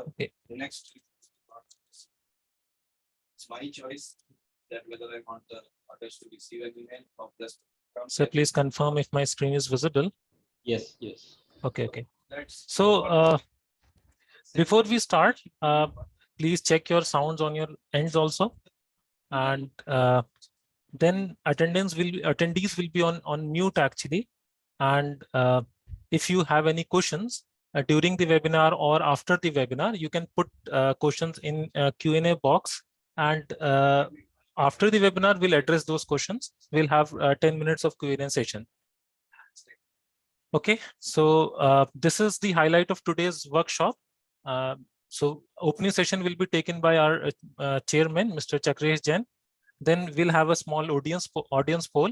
Okay. Next, it's my choice that whether I want the orders to receive an email of this. So please confirm if my screen is visible. Yes, yes. Okay, okay. So before we start, please check your sounds on your ends also, and then attendees will be on mute actually. And if you have any questions during the webinar or after the webinar, you can put questions in Q&A box, and after the webinar, we'll address those questions. We'll have 10 minutes of Q&A session. Okay, so this is the highlight of today's workshop. So opening session will be taken by our chairman, Mr. Chakresh Jain. Then we'll have a small audience poll.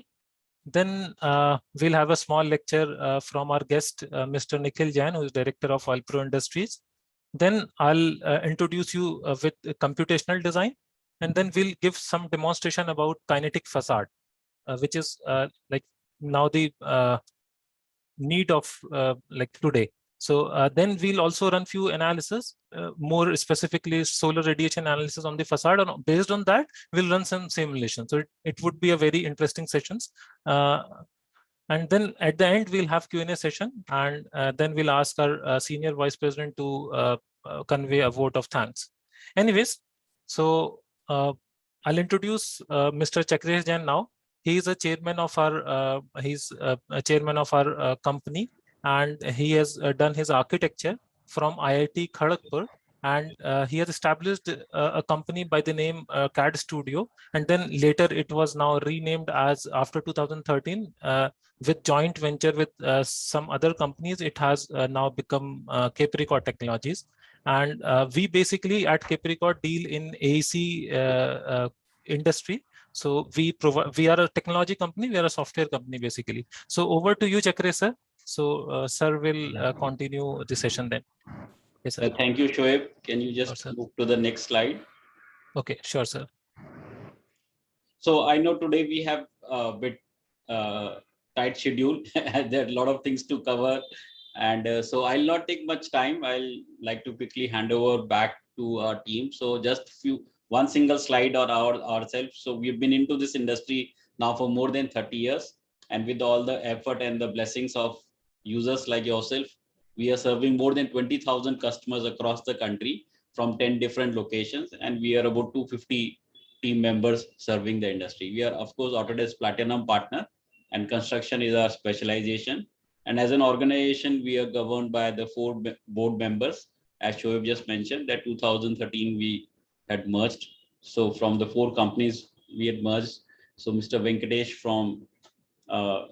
Then we'll have a small lecture from our guest, Mr. Nikhil Jain, who is director of Alpro Industries. Then I'll introduce you with computational design, and then we'll give some demonstration about kinetic facade, which is like now the need of like today. So then we'll also run few analysis, more specifically solar radiation analysis on the facade, and based on that, we'll run some simulation. So it would be a very interesting sessions. And then at the end, we'll have Q&A session, and then we'll ask our senior vice president to convey a vote of thanks. Anyways, so I'll introduce Mr. Chakresh Jain now. He is a chairman of our a chairman of our company, and he has done his architecture from IIT Kharagpur, and he has established a company by the name CAD Studio, and then later it was now renamed as, after 2013, with joint venture with some other companies, it has now become Capricorn Technologies. And we basically at Capricorn deal in AEC industry. So we are a technology company, we are a software company basically. So over to you, Chakre sir. So sir will continue the session then. Yes, sir. Thank you, Shoaib. Can you just move to the next slide? Okay, sure, sir. So I know today we have a bit tight schedule. There are a lot of things to cover. And so I'll not take much time. I'll like to quickly hand over back to our team. So just one single slide on ourselves. So we've been into this industry now for more than 30 years. And with all the effort and the blessings of users like yourself, we are serving more than 20,000 customers across the country from 10 different locations. And we are about 250 team members serving the industry. We are, of course, Autodesk Platinum partner, and construction is our specialization. And as an organization, we are governed by the 4 board members. As Shoaib just mentioned, that 2013 we had merged. So from the 4 companies we had merged. So Mr. Venkatesh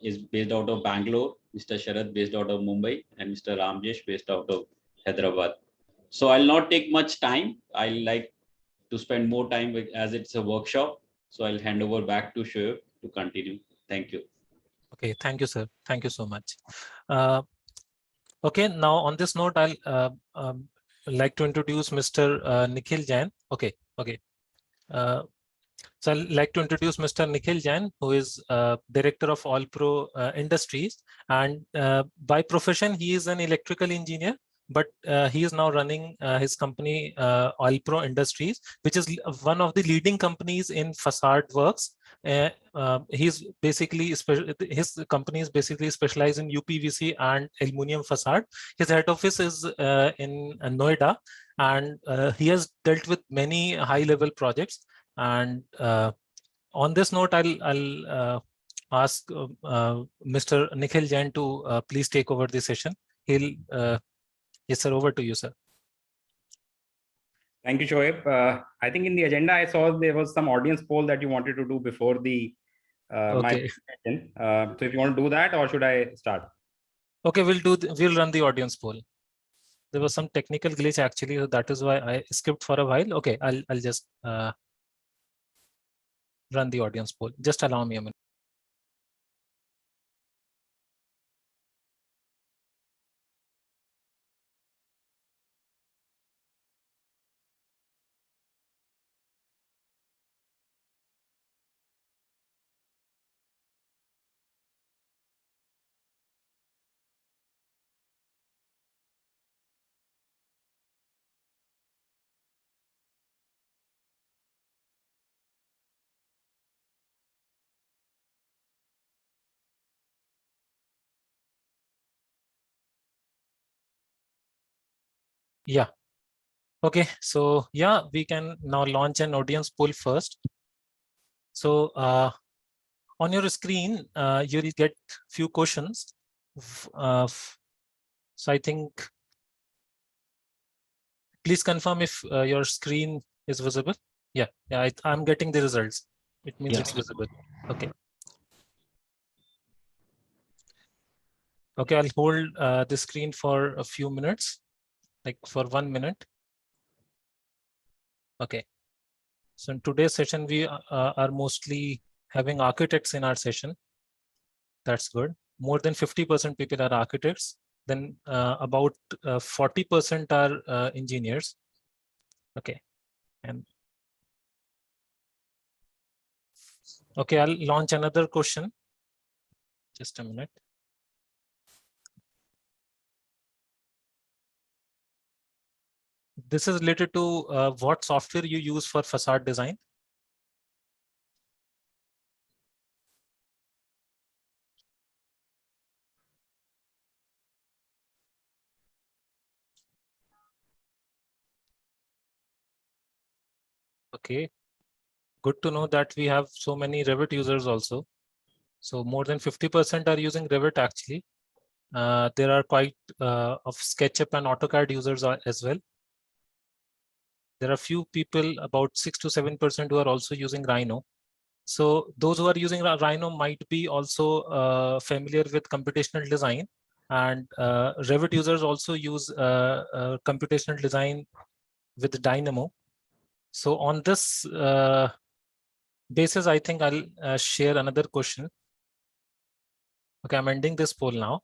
is based out of Bangalore, Mr. Sharad based out of Mumbai, and Mr. Ramjesh based out of Hyderabad. So I'll not take much time. I'll like to spend more time with, as it's a workshop. So I'll hand over back to Shoaib to continue. Thank you. Okay, thank you, sir. Thank you so much. Okay, now on this note, I'll like to introduce Mr. Nikhil Jain. Okay. So I'd like to introduce Mr. Nikhil Jain, who is director of Allpro Industries, and by profession he is an electrical engineer, but he is now running his company Allpro Industries, which is one of the leading companies in facade works. He's basically his company is basically specialized in UPVC and aluminum facade. His head office is in Noida, and he has dealt with many high-level projects. And on this note, I'll ask Mr. Nikhil Jain to please take over the session. Yes, sir, over to you, sir. Thank you, Shoaib. I think in the agenda, I saw there was some audience poll that you wanted to do before the my presentation. So if you want to do that, or should I start? Okay, we'll run the audience poll. There was some technical glitch actually, so that is why I skipped for a while. Okay, I'll just run the audience poll. Just allow me a minute. Yeah. Okay, so yeah, we can now launch an audience poll first. So on your screen, you'll get few questions. So I think, please confirm if your screen is visible. Yeah, I'm getting the results. It means Yeah. it's visible. Okay. Okay, I'll hold the screen for a few minutes, like for 1 minute. Okay. So in today's session, we are mostly having architects in our session. That's good. More than 50% people are architects. Then about 40% are engineers. Okay. And okay, I'll launch another question. Just a minute. This is related to what software you use for facade design. Okay, good to know that we have so many Revit users also. So more than 50% are using Revit actually. There are quite of SketchUp and AutoCAD users as well. There are few people, about 6 to 7%, who are also using Rhino. So those who are using Rhino might be also familiar with computational design, and Revit users also use computational design with Dynamo. So on this basis, I think I'll share another question. Okay, I'm ending this poll now.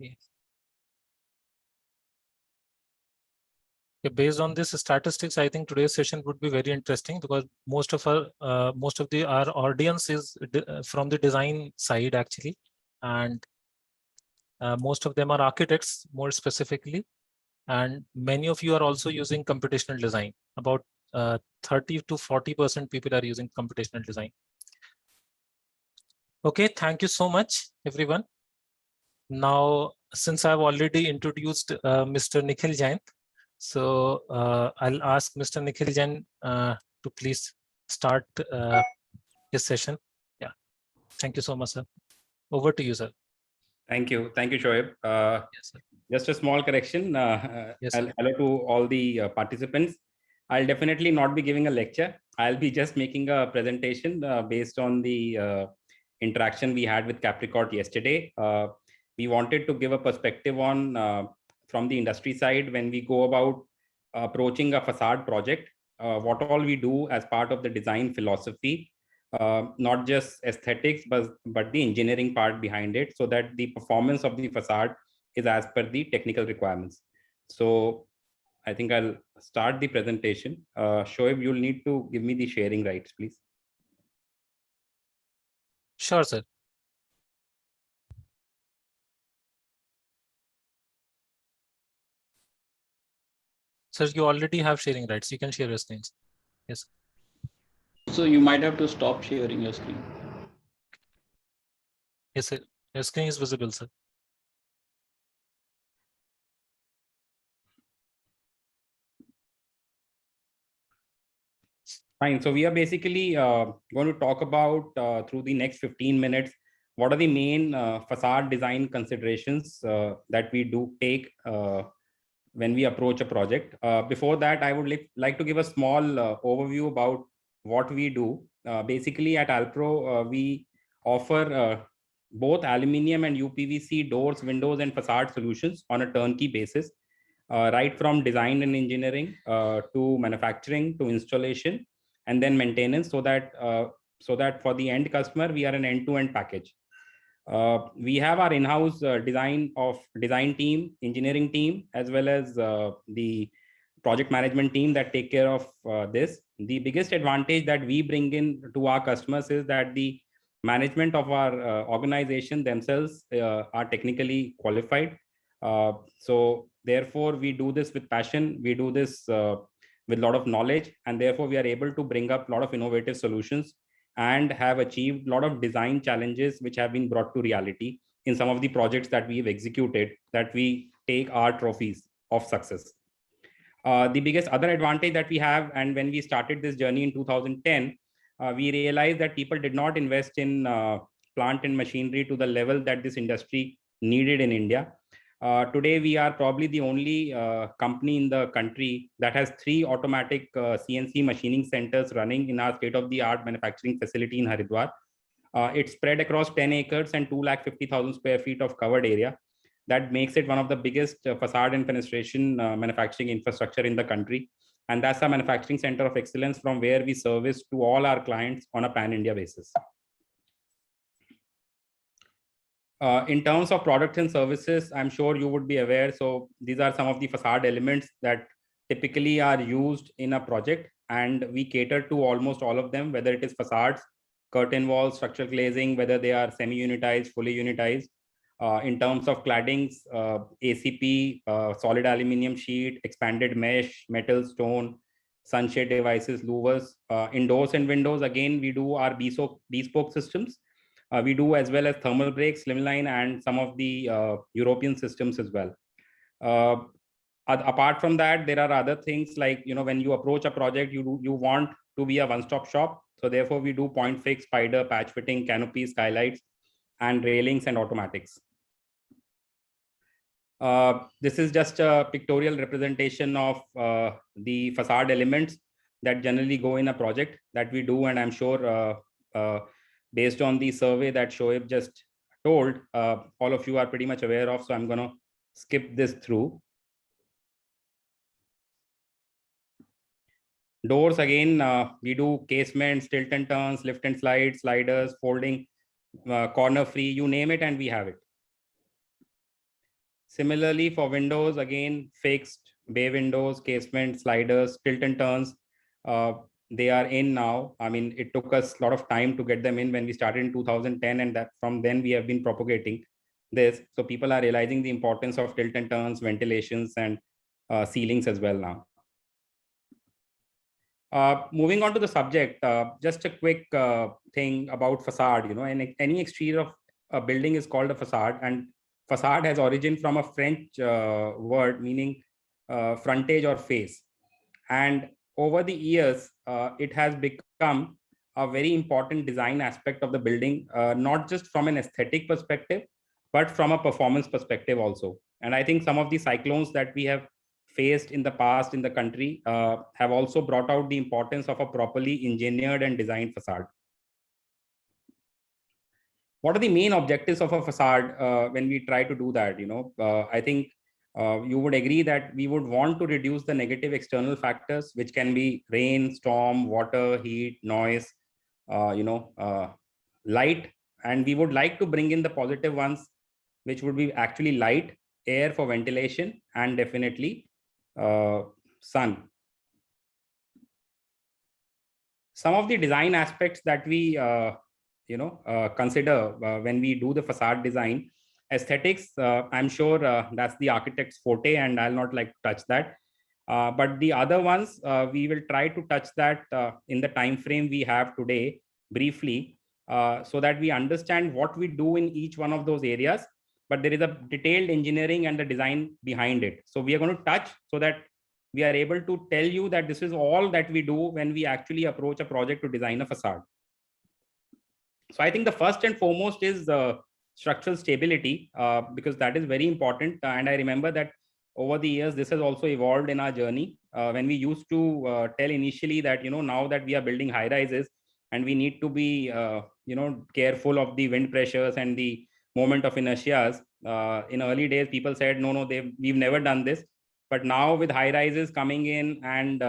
Okay. Okay, based on this statistics, I think today's session would be very interesting because most of our audience is from the design side actually, and most of them are architects more specifically, and many of you are also using computational design. About 30 to 40% people are using computational design. Okay, thank you so much, everyone. Now, since I've already introduced Mr. Nikhil Jain, so I'll ask Mr. Nikhil Jain to please start his session. Yeah, thank you so much, sir. Over to you, sir. Thank you, Shoaib. Yes, sir. Just a small correction. Yes, sir. Hello to all the participants. I'll definitely not be giving a lecture. I'll be just making a presentation based on the interaction we had with Capricorn yesterday. We wanted to give a perspective on from the industry side when we go about approaching a facade project, what all we do as part of the design philosophy, not just aesthetics, but the engineering part behind it, so that the performance of the facade is as per the technical requirements. So I think I'll start the presentation. Shoaib, you'll need to give me the sharing rights, please. Sure, sir. Sir, you already have sharing rights. You can share your screens. Yes. So you might have to stop sharing your screen. Yes, sir. Your screen is visible, sir. Fine. So we are basically going to talk about through the next 15 minutes, what are the main facade design considerations that we do take when we approach a project. Before that, I would like to give a small overview about what we do. Basically at Alpro, we offer both aluminum and UPVC doors, windows, and facade solutions on a turnkey basis, right from design and engineering to manufacturing to installation and then maintenance, so that for the end customer, we are an end-to-end package. We have our in-house design team, engineering team, as well as the project management team that take care of this. The biggest advantage that we bring in to our customers is that the management of our organization themselves are technically qualified. So therefore, we do this with passion. We do this with a lot of knowledge, and therefore we are able to bring up a lot of innovative solutions and have achieved a lot of design challenges which have been brought to reality in some of the projects that we've executed, that we take our trophies of success. The biggest other advantage that we have, and when we started this journey in 2010, we realized that people did not invest in plant and machinery to the level that this industry needed in India. Today, we are probably the only company in the country that has 3 automatic CNC machining centers running in our state-of-the-art manufacturing facility in Haridwar. It's spread across 10 acres and 250,000 square feet of covered area. That makes it one of the biggest facade and fenestration manufacturing infrastructure in the country. And that's our manufacturing center of excellence from where we service to all our clients on a pan-India basis. In terms of products and services, I'm sure you would be aware. So these are some of the facade elements that typically are used in a project, and we cater to almost all of them, whether it is facades, curtain walls, structural glazing, whether they are semi-unitized, fully unitized. In terms of claddings, ACP, solid aluminum sheet, expanded mesh, metal, stone, sunshade devices, louvers. In doors and windows, again, we do our bespoke systems. We do as well as thermal breaks, slimline, and some of the European systems as well. Apart from that, there are other things like, when you approach a project, you want to be a one-stop shop. So therefore, we do point fix, spider, patch fitting, canopies, skylights, and railings and automatics. This is just a pictorial representation of the facade elements that generally go in a project that we do. And I'm sure based on the survey that Shoaib just told, all of you are pretty much aware of. So I'm going to skip this through. Doors, again, we do casements, tilt and turns, lift and slide, sliders, folding, corner free, you name it, and we have it. Similarly, for windows, again, fixed, bay windows, casement, sliders, tilt and turns, they are in now. I mean, it took us a lot of time to get them in when we started in 2010, and that from then we have been propagating this. So people are realizing the importance of tilt and turns, ventilations, and ceilings as well now. Moving on to the subject, just a quick thing about facade. Any exterior of a building is called a facade, and facade has origin from a French word meaning frontage or face. And over the years, it has become a very important design aspect of the building, not just from an aesthetic perspective, but from a performance perspective also. And I think some of the cyclones that we have faced in the past in the country have also brought out the importance of a properly engineered and designed facade. What are the main objectives of a facade when we try to do that? I think you would agree that we would want to reduce the negative external factors, which can be rain, storm, water, heat, noise, light. And we would like to bring in the positive ones, which would be actually light, air for ventilation, and definitely sun. Some of the design aspects that we consider when we do the facade design. Aesthetics, I'm sure that's the architect's forte, and I'll not like to touch that. But the other ones, we will try to touch that in the time frame we have today briefly, so that we understand what we do in each one of those areas. But there is a detailed engineering and the design behind it. So we are going to touch so that we are able to tell you that this is all that we do when we actually approach a project to design a facade. So I think the first and foremost is structural stability, because that is very important. And I remember that over the years, this has also evolved in our journey. When we used to tell initially that, now that we are building high rises and we need to be, careful of the wind pressures and the moment of inertias. In early days, people said, no, we've never done this. But now with high rises coming in and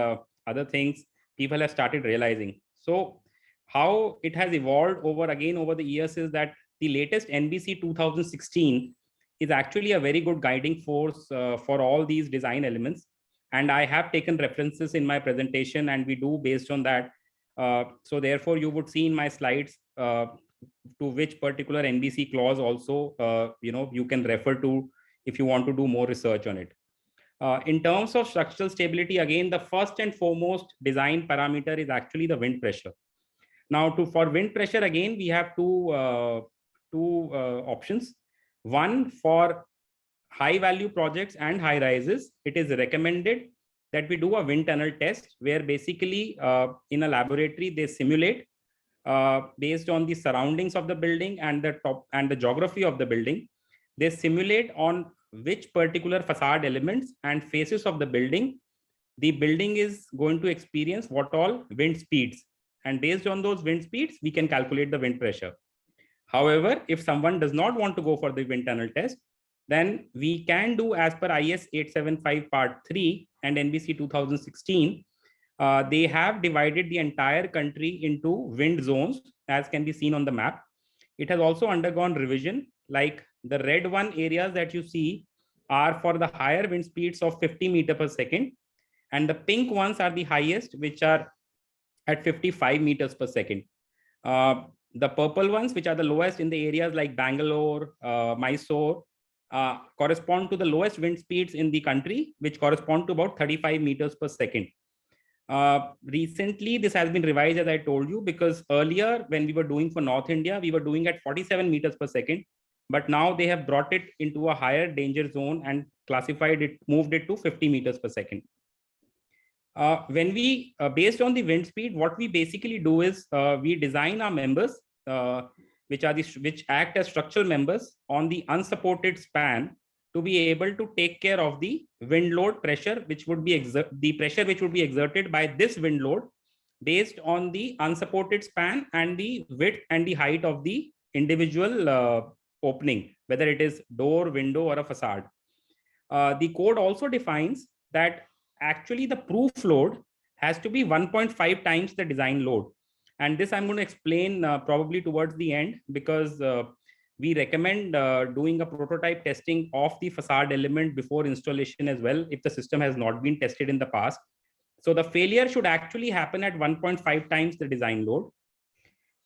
other things, people have started realizing. So how it has evolved over the years is that the latest NBC 2016 is actually a very good guiding force for all these design elements. And I have taken references in my presentation, and we do based on that. So therefore, you would see in my slides to which particular NBC clause also, you can refer to if you want to do more research on it. In terms of structural stability, again, the first and foremost design parameter is actually the wind pressure. Now, for wind pressure, again, we have two options. One, for high value projects and high rises, it is recommended that we do a wind tunnel test, where basically in a laboratory, they simulate based on the surroundings of the building and the top and the geography of the building. They simulate on which particular facade elements and faces of the building is going to experience what all wind speeds. And based on those wind speeds, we can calculate the wind pressure. However, if someone does not want to go for the wind tunnel test, then we can do as per IS 875 part 3 and NBC 2016. They have divided the entire country into wind zones, as can be seen on the map. It has also undergone revision. Like the red one areas that you see are for the higher wind speeds of 50 meters per second. And the pink ones are the highest, which are at 55 meters per second. The purple ones, which are the lowest in the areas like Bangalore, Mysore, correspond to the lowest wind speeds in the country, which correspond to about 35 meters per second. Recently, this has been revised, as I told you, because earlier when we were doing for North India, we were doing at 47 meters per second. But now they have brought it into a higher danger zone and classified it, moved it to 50 meters per second. When we, based on the wind speed, what we basically do is we design our members, which act as structural members on the unsupported span, to be able to take care of the wind load pressure, which would be exerted by this wind load based on the unsupported span and the width and the height of the individual opening, whether it is door, window, or a facade. The code also defines that actually the proof load has to be 1.5 times the design load. And this I'm going to explain probably towards the end, because we recommend doing a prototype testing of the facade element before installation as well, if the system has not been tested in the past. So the failure should actually happen at 1.5 times the design load.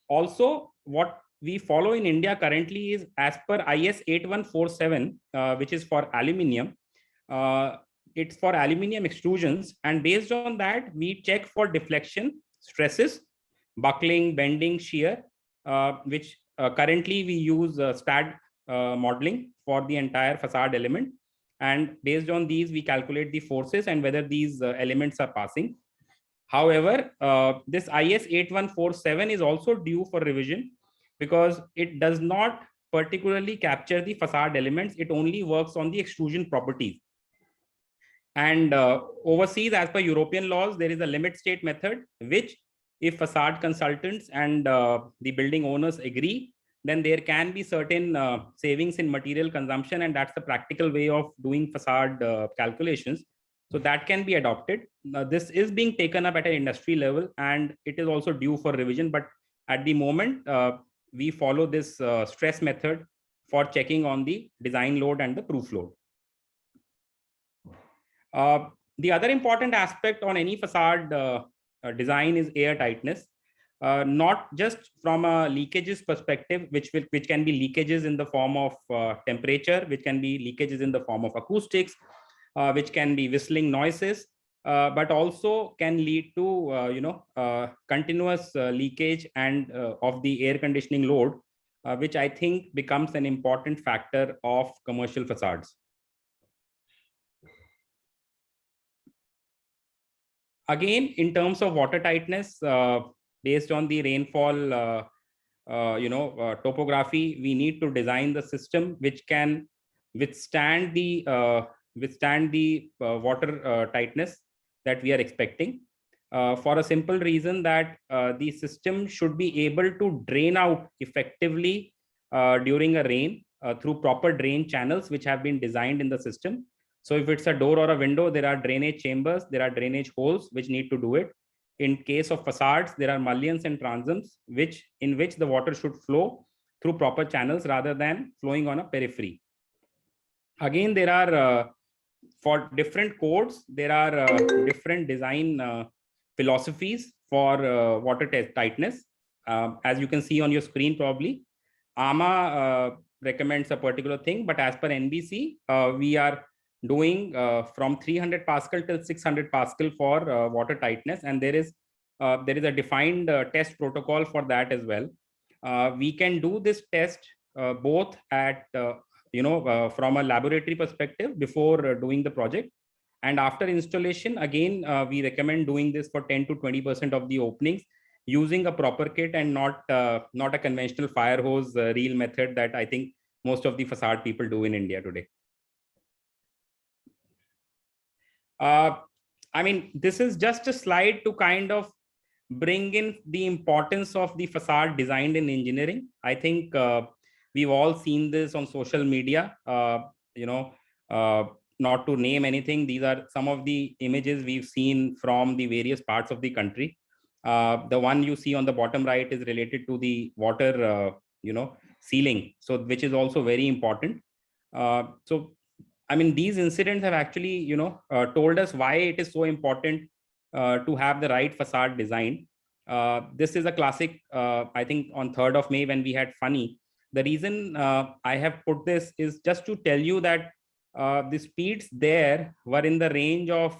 Also, what we follow in India currently is, as per IS 8147, which is for aluminium, it's for aluminium extrusions. And based on that, we check for deflection, stresses, buckling, bending, shear, which currently we use STAAD modeling for the entire facade element. And based on these, we calculate the forces and whether these elements are passing. However, this IS 8147 is also due for revision, because it does not particularly capture the facade elements. It only works on the extrusion properties. And overseas, as per European laws, there is a limit state method, which if facade consultants and the building owners agree, then there can be certain savings in material consumption, and that's the practical way of doing facade calculations. So that can be adopted. This is being taken up at an industry level, and it is also due for revision. But at the moment, we follow this stress method for checking on the design load and the proof load. The other important aspect on any facade design is air tightness, not just from a leakages perspective, which can be leakages in the form of temperature, which can be leakages in the form of acoustics, which can be whistling noises, but also can lead to continuous leakage and of the air conditioning load, which I think becomes an important factor of commercial facades. Again, in terms of water tightness, based on the rainfall topography, we need to design the system which can withstand the water tightness that we are expecting, for a simple reason that the system should be able to drain out effectively during a rain through proper drain channels which have been designed in the system. So if it's a door or a window, there are drainage chambers, there are drainage holes which need to do it. In case of facades, there are mullions and transoms in which the water should flow through proper channels rather than flowing on a periphery. Again, there are for different codes, there are different design philosophies for water tightness. As you can see on your screen, probably AMA recommends a particular thing, but as per NBC, we are doing from 300 Pascal till 600 Pascal for water tightness, and there is a defined test protocol for that as well. We can do this test both at from a laboratory perspective before doing the project, and after installation. Again, we recommend doing this for 10 to 20% of the openings using a proper kit and not a conventional fire hose reel method that I think most of the facade people do in India today. I mean, this is just a slide to kind of bring in the importance of the facade designed in engineering. I think we've all seen this on social media. Not to name anything, these are some of the images we've seen from the various parts of the country. The one you see on the bottom right is related to the water, ceiling, so which is also very important. So, I mean, these incidents have actually, told us why it is so important to have the right facade design. This is a classic, I think on 3rd of May when we had Funny. The reason I have put this is just to tell you that the speeds there were in the range of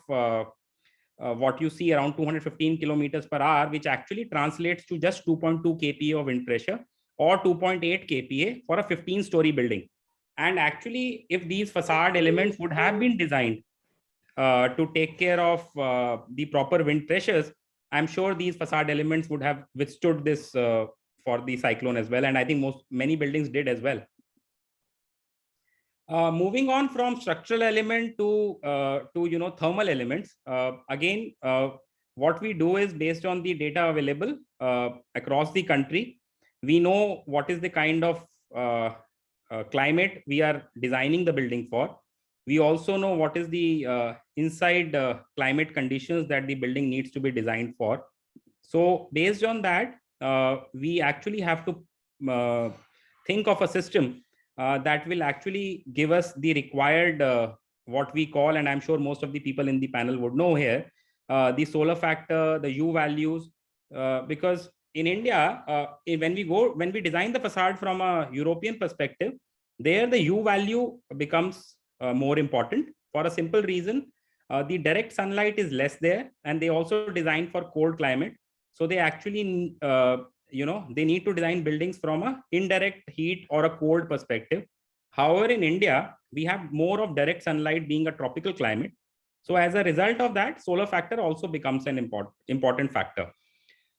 what you see around 215 kilometers per hour, which actually translates to just 2.2 kPa of wind pressure or 2.8 kPa for a 15-story building. And actually, if these facade elements would have been designed to take care of the proper wind pressures, I'm sure these facade elements would have withstood this for the cyclone as well. And I think many buildings did as well. Moving on from structural element to thermal elements. Again, what we do is based on the data available across the country. We know what is the kind of climate we are designing the building for. We also know what is the inside climate conditions that the building needs to be designed for. So based on that, we actually have to think of a system that will actually give us the required, what we call, and I'm sure most of the people in the panel would know here, the solar factor, the U values, because in India, when we design the facade from a European perspective, there the U value becomes more important for a simple reason. The direct sunlight is less there, and they also design for cold climate. So they actually, they need to design buildings from a indirect heat or a cold perspective. However, in India, we have more of direct sunlight being a tropical climate. So as a result of that, solar factor also becomes an important factor.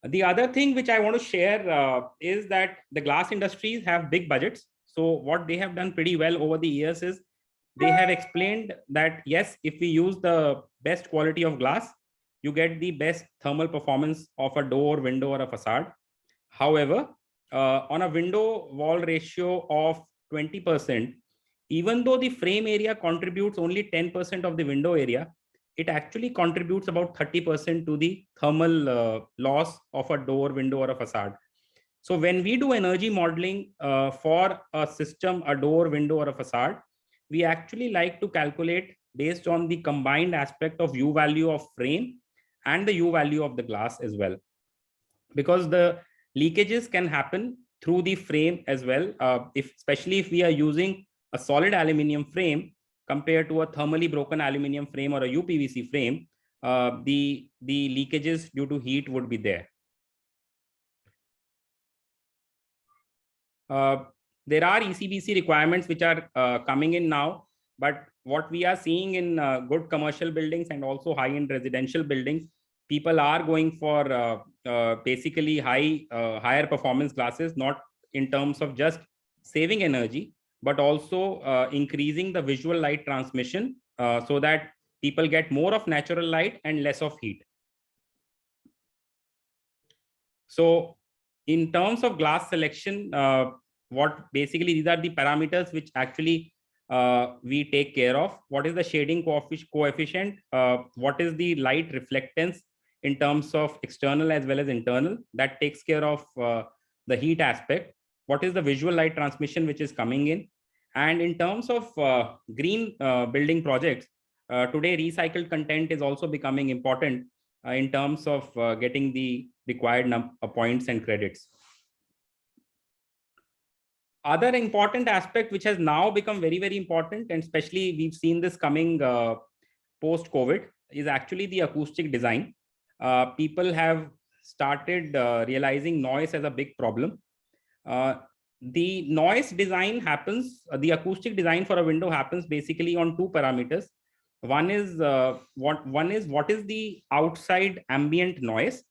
The other thing which I want to share is that the glass industries have big budgets. So what they have done pretty well over the years is they have explained that, yes, if we use the best quality of glass, you get the best thermal performance of a door, window, or a facade. However, on a window wall ratio of 20%, even though the frame area contributes only 10% of the window area, it actually contributes about 30% to the thermal loss of a door, window, or a facade. So when we do energy modeling for a system, a door, window, or a facade, we actually like to calculate based on the combined aspect of U value of frame and the U value of the glass as well. Because the leakages can happen through the frame as well, especially if we are using a solid aluminum frame compared to a thermally broken aluminum frame or a UPVC frame, the leakages due to heat would be there. There are ECBC requirements which are coming in now, but what we are seeing in good commercial buildings and also high-end residential buildings, people are going for basically higher performance glasses, not in terms of just saving energy, but also increasing the visual light transmission so that people get more of natural light and less of heat. So in terms of glass selection, what basically these are the parameters which actually we take care of. What is the shading coefficient? What is the light reflectance in terms of external as well as internal? That takes care of the heat aspect. What is the visual light transmission which is coming in? And in terms of green building projects, today recycled content is also becoming important in terms of getting the required points and credits. other important aspect which has now become very, very important, and especially we've seen this coming post-COVID, is actually the acoustic design. People have started realizing noise as a big problem. The noise design happens, the acoustic design for a window happens basically on two parameters. One is what is the outside ambient noise,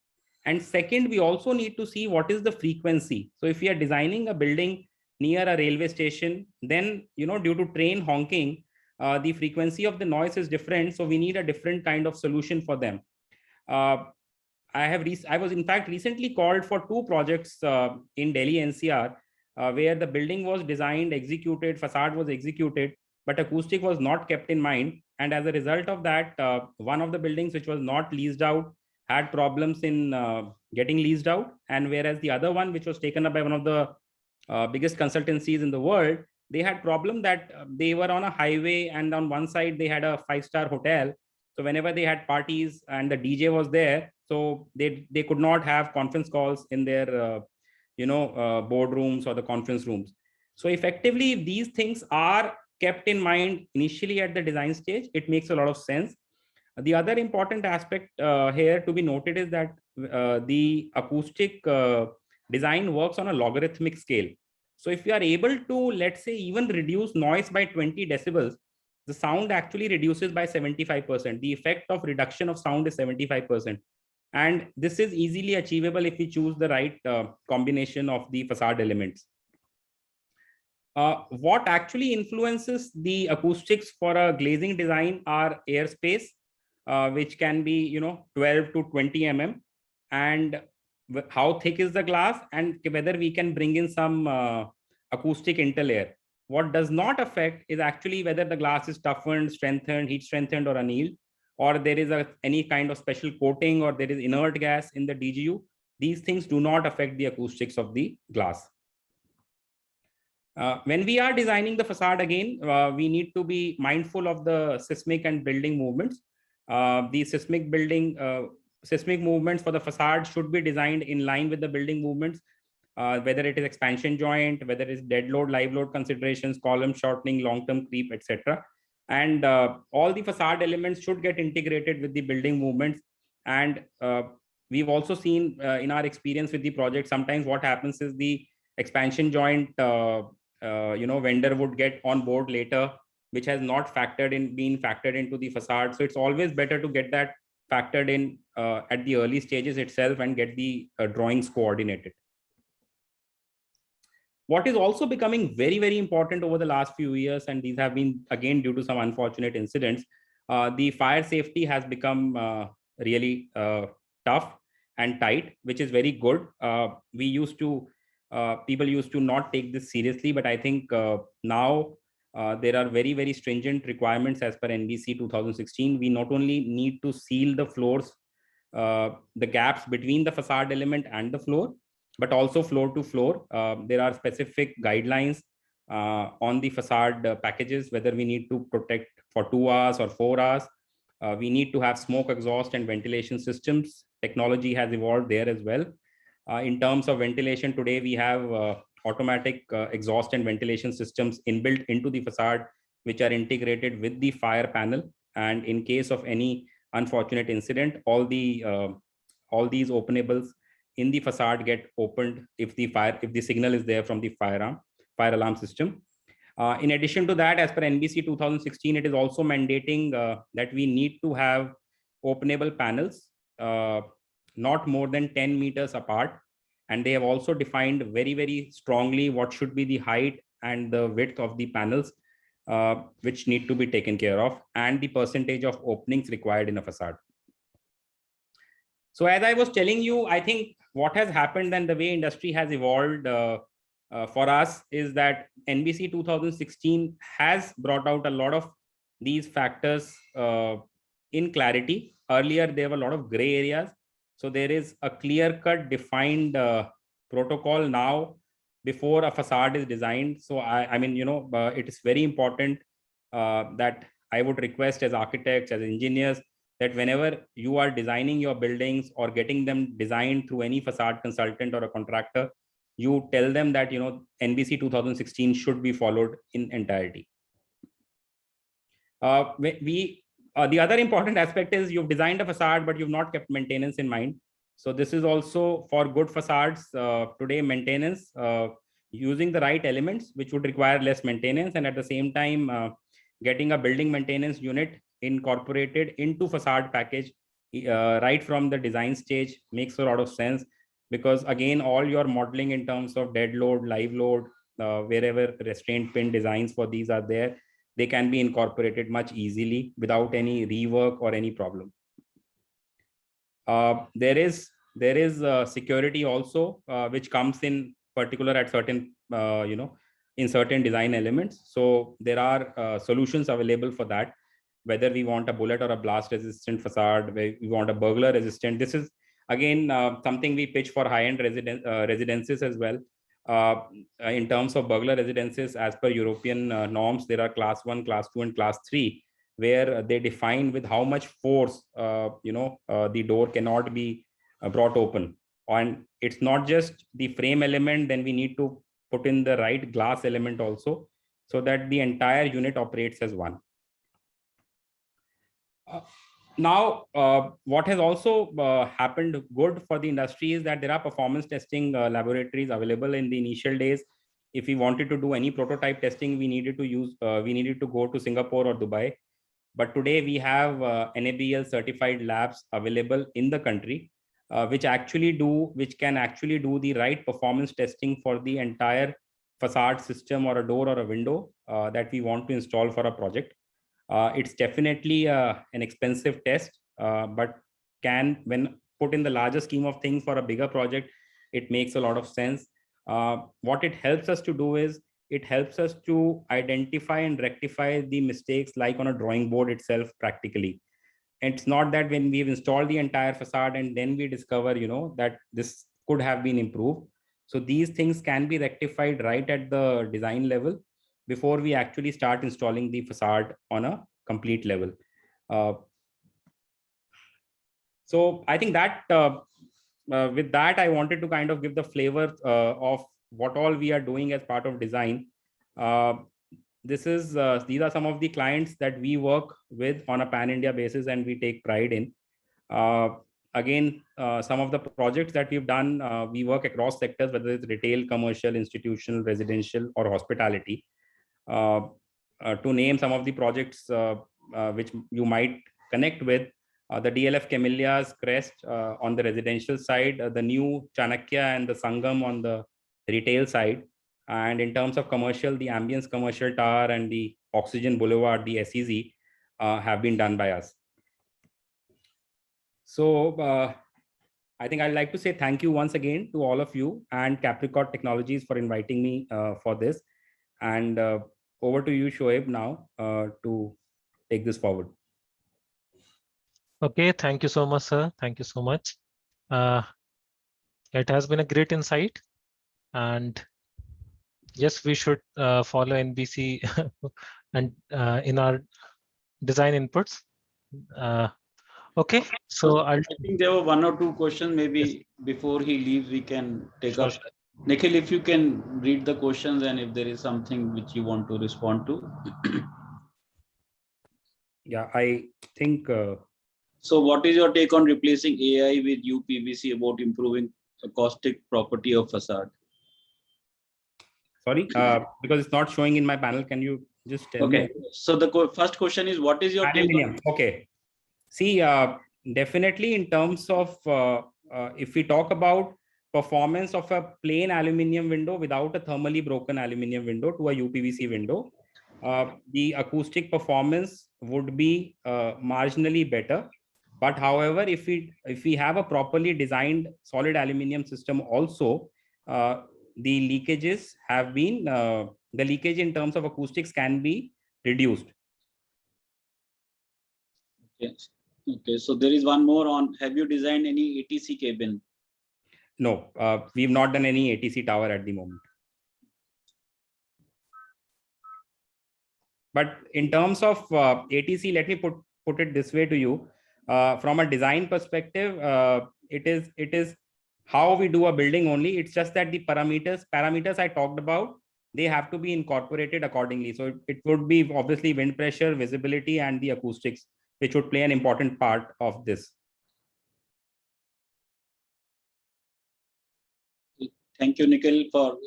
and second, we also need to see what is the frequency. So if we are designing a building near a railway station, then due to train honking, the frequency of the noise is different. So we need a different kind of solution for them. I was in fact recently called for two projects in Delhi NCR, where the building was designed, executed, facade was executed, but acoustic was not kept in mind. And as a result of that, one of the buildings which was not leased out had problems in getting leased out. And whereas the other one, which was taken up by one of the biggest consultancies in the world, they had problem that they were on a highway, and on one side they had a 5-star hotel. So whenever they had parties and the DJ was there, so they could not have conference calls in their boardrooms or the conference rooms. So effectively, if these things are kept in mind initially at the design stage, it makes a lot of sense. The other important aspect here to be noted is that the acoustic design works on a logarithmic scale. So if you are able to, let's say, even reduce noise by 20 decibels, the sound actually reduces by 75%. The effect of reduction of sound is 75%. And this is easily achievable if we choose the right combination of the facade elements. What actually influences the acoustics for a glazing design are airspace, which can be 12 to 20 mm, and how thick is the glass, and whether we can bring in some acoustic interlayer. What does not affect is actually whether the glass is toughened, strengthened, heat strengthened, or annealed, or there is any kind of special coating, or there is inert gas in the DGU. These things do not affect the acoustics of the glass. When we are designing the facade again, we need to be mindful of the seismic and building movements. The seismic movements for the facade should be designed in line with the building movements, whether it is expansion joint, whether it is dead load, live load considerations, column shortening, long-term creep, etc. And all the facade elements should get integrated with the building movements. And we've also seen in our experience with the project, sometimes what happens is the expansion joint vendor would get on board later, which has not been factored into the facade. So it's always better to get that factored in at the early stages itself and get the drawings coordinated. What is also becoming very, very important over the last few years, and these have been again due to some unfortunate incidents, the fire safety has become really tough and tight, which is very good. People used to not take this seriously, but I think now there are very, very stringent requirements as per NBC 2016. We not only need to seal the floors, the gaps between the facade element and the floor, but also floor to floor. There are specific guidelines on the facade packages, whether we need to protect for 2 hours or 4 hours. We need to have smoke exhaust and ventilation systems. Technology has evolved there as well. In terms of ventilation, today we have automatic exhaust and ventilation systems inbuilt into the facade, which are integrated with the fire panel. And in case of any unfortunate incident, all these openables in the facade get opened if the signal is there from the fire alarm system. In addition to that, as per NBC 2016, it is also mandating that we need to have openable panels not more than 10 meters apart. And they have also defined very, very strongly what should be the height and the width of the panels, which need to be taken care of, and the percentage of openings required in a facade. So as I was telling you, I think what has happened and the way industry has evolved for us is that NBC 2016 has brought out a lot of these factors in clarity. Earlier, there were a lot of gray areas. So there is a clear-cut defined protocol now before a facade is designed. So it is very important that I would request as architects, as engineers, that whenever you are designing your buildings or getting them designed through any facade consultant or a contractor, you tell them that, NBC 2016 should be followed in entirety. The other important aspect is you've designed a facade, but you've not kept maintenance in mind. So this is also for good facades. Today, maintenance, using the right elements, which would require less maintenance, and at the same time, getting a building maintenance unit incorporated into facade package right from the design stage makes a lot of sense, because again, all your modeling in terms of dead load, live load, wherever restraint pin designs for these are there, they can be incorporated much easily without any rework or any problem. There is security also, which comes in particular at certain, in certain design elements. So there are solutions available for that, whether we want a bullet or a blast resistant facade, where we want a burglar resistant. This is again something we pitch for high-end residences as well. In terms of burglar residences, as per European norms, there are class 1, class 2, and class 3, where they define with how much force the door cannot be brought open. And it's not just the frame element, then we need to put in the right glass element also, so that the entire unit operates as one. Now, what has also happened good for the industry is that there are performance testing laboratories available. In the initial days, if we wanted to do any prototype testing, we needed to go to Singapore or Dubai. But today we have NABL certified labs available in the country, which can actually do the right performance testing for the entire facade system or a door or a window that we want to install for a project. It's definitely an expensive test, but when put in the larger scheme of things for a bigger project, it makes a lot of sense. What it helps us to do is, it helps us to identify and rectify the mistakes like on a drawing board itself practically. And it's not that when we've installed the entire facade and then we discover, that this could have been improved. So these things can be rectified right at the design level before we actually start installing the facade on a complete level. So I think that with that, I wanted to kind of give the flavor of what all we are doing as part of design. These are some of the clients that we work with on a pan-India basis and we take pride in. Again, some of the projects that we've done, we work across sectors, whether it's retail, commercial, institutional, residential, or hospitality. To name some of the projects which you might connect with, the DLF Camellias Crest on the residential side, the new Chanakya and the Sangam on the retail side. And in terms of commercial, the Ambience Commercial Tower and the Oxygen Boulevard, the SEZ, have been done by us. So I think I'd like to say thank you once again to all of you and Capricorn Technologies for inviting me for this. And over to you, Shoaib, now to take this forward. Okay, thank you so much, sir. Thank you so much. It has been a great insight. And yes, we should follow NBC and in our design inputs. Okay, so I think there were 1 or 2 questions. Maybe before he leaves, we can take up. Nikhil, if you can read the questions and if there is something which you want to respond to. Yeah, I think. So what is your take on replacing AI with UPVC about improving acoustic property of facade? Sorry, because it's not showing in my panel. Can you just tell me? So the first question is, what is your take on? Okay. See, definitely in terms of, if we talk about performance of a plain aluminum window without a thermally broken aluminum window to a UPVC window, the acoustic performance would be marginally better. But however, if we have a properly designed solid aluminum system also, the leakages have been, the leakage in terms of acoustics can be reduced. Yes. Okay, so there is one more on, have you designed any ATC cabin? No, we've not done any ATC tower at the moment. But in terms of ATC, let me put it this way to you. From a design perspective, it is how we do a building only. It's just that the parameters I talked about, they have to be incorporated accordingly. So it would be obviously wind pressure, visibility, and the acoustics, which would play an important part of this. Thank you, Nikhil, for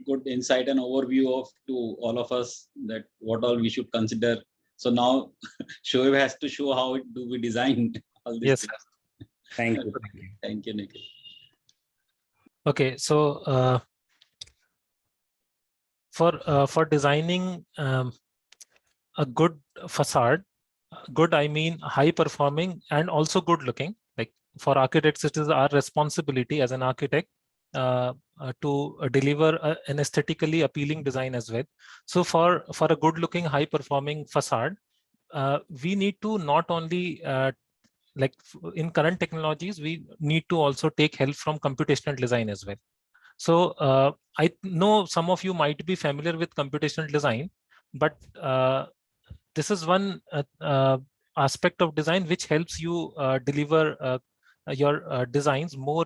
good insight and overview of to all of us that what all we should consider. So now Shoaib has to show how do we design all these Yes. things. Thank you. Thank you, Nikhil. Okay, so for designing a good facade, good I mean high performing and also good looking. Like for architects, it is our responsibility as an architect to deliver an aesthetically appealing design as well. So for a good looking high performing facade, we need to not only like in current technologies, we need to also take help from computational design as well. So I know some of you might be familiar with computational design, but this is one aspect of design which helps you deliver your designs more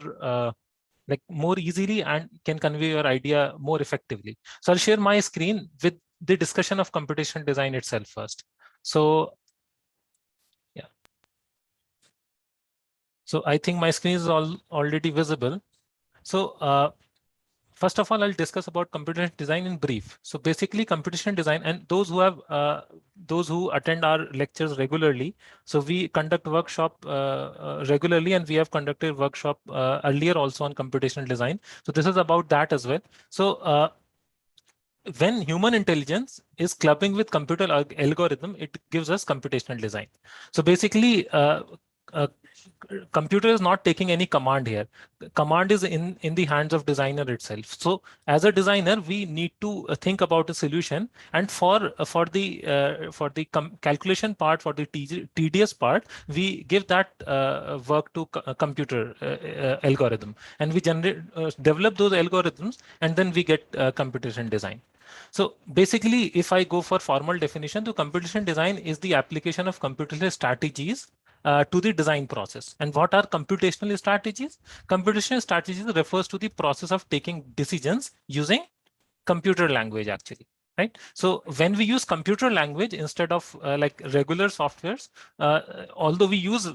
easily and can convey your idea more effectively. So I'll share my screen with the discussion of computational design itself first. So yeah. So I think my screen is already visible. So first of all, I'll discuss about computational design in brief. So basically, computational design, and those who attend our lectures regularly. So we conduct workshop regularly, and we have conducted workshop earlier also on computational design. So this is about that as well. So when human intelligence is clubbing with computer algorithm, it gives us computational design. So basically, computer is not taking any command here. The command is in the hands of designer itself. So as a designer, we need to think about a solution, and for the calculation part, for the tedious part, we give that work to computer algorithm, and we develop those algorithms, and then we get computation design. So basically, if I go for formal definition, the computational design is the application of computational strategies to the design process. And what are computational strategies? Computational strategies refers to the process of taking decisions using computer language, actually. Right. So when we use computer language instead of like regular softwares, although we use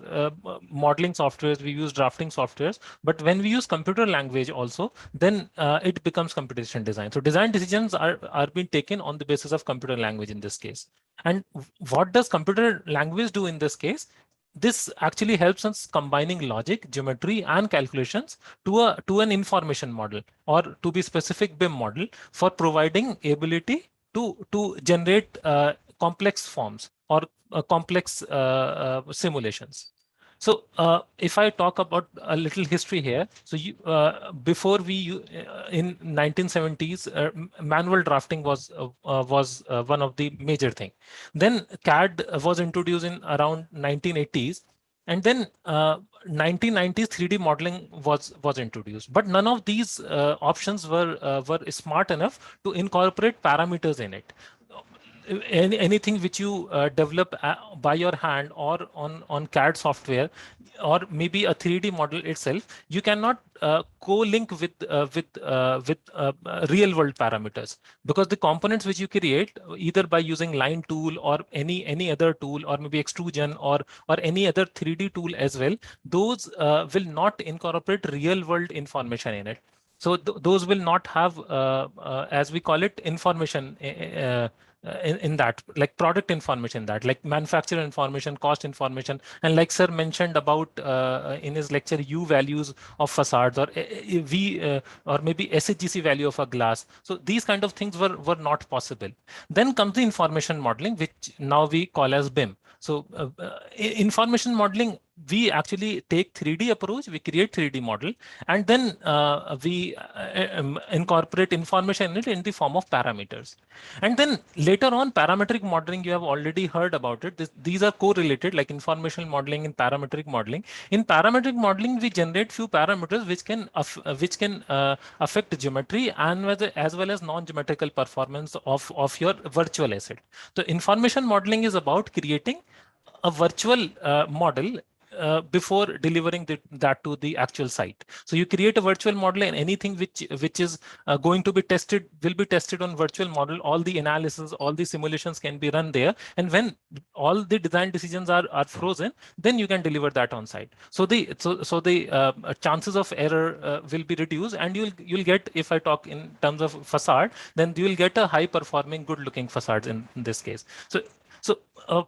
modeling softwares, we use drafting softwares, but when we use computer language also, then it becomes computational design. So design decisions are being taken on the basis of computer language in this case. And what does computer language do in this case? This actually helps us combining logic, geometry, and calculations to an information model, or to be specific, BIM model, for providing ability to generate complex forms or complex simulations. So if I talk about a little history here, so before we in 1970s, manual drafting was one of the major thing. Then CAD was introduced in around 1980s, and then 1990s 3D modeling was introduced. But none of these options were smart enough to incorporate parameters in it. Anything which you develop by your hand or on CAD software, or maybe a 3D model itself, you cannot co-link with real world parameters, because the components which you create either by using line tool or any other tool, or maybe extrusion or any other 3D tool as well, those will not incorporate real world information in it. So those will not have as we call it information in that, like product information, that like manufacturer information, cost information, and like sir mentioned about in his lecture, U values of facades, or V or maybe SHGC value of a glass. So these kind of things were not possible. Then comes the information modeling, which now we call as BIM. So information modeling, we actually take 3D approach, we create 3D model, and then we incorporate information in it in the form of parameters. And then later on, parametric modeling, you have already heard about it. These are correlated, like information modeling and parametric modeling. In parametric modeling, we generate few parameters which can affect geometry and as well as non-geometrical performance of your virtual asset. So information modeling is about creating a virtual model before delivering that to the actual site. So you create a virtual model, and anything which is going to be tested will be tested on virtual model. All the analysis, all the simulations can be run there. And when all the design decisions are frozen, then you can deliver that on site. So the chances of error will be reduced, and you'll get, if I talk in terms of facade, then you will get a high performing, good looking facades in this case. So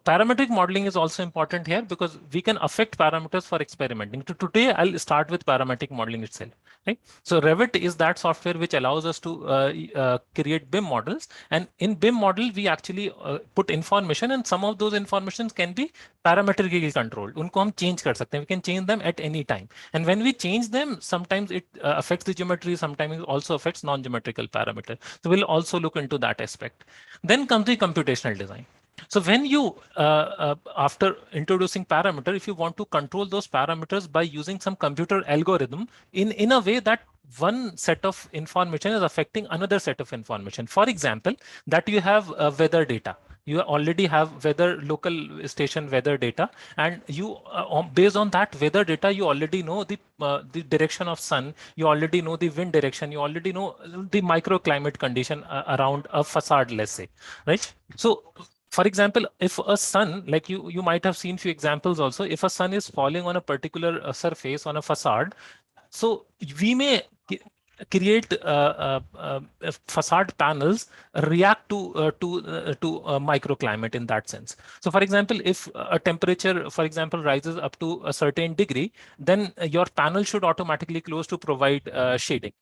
parametric modeling is also important here, because we can affect parameters for experimenting. Today, I'll start with parametric modeling itself. Right? So Revit is that software which allows us to create BIM models. And in BIM model, we actually put information, and some of those informations can be parametrically controlled. Unko hum change kar sakte hain. We can change them at any time. And when we change them, sometimes it affects the geometry, sometimes it also affects non-geometrical parameters. So we'll also look into that aspect. Then comes the computational design. So when you, after introducing parameter, if you want to control those parameters by using some computer algorithm in a way that one set of information is affecting another set of information. For example, that you have weather data. You already have local station weather data, and you based on that weather data, you already know the direction of sun, you already know the wind direction, you already know the microclimate condition around a facade, let's say, right? So for example, if a sun, like you might have seen few examples also, if a sun is falling on a particular surface on a facade, so we may create facade panels react to microclimate in that sense. So for example, if a temperature, for example, rises up to a certain degree, then your panel should automatically close to provide shading.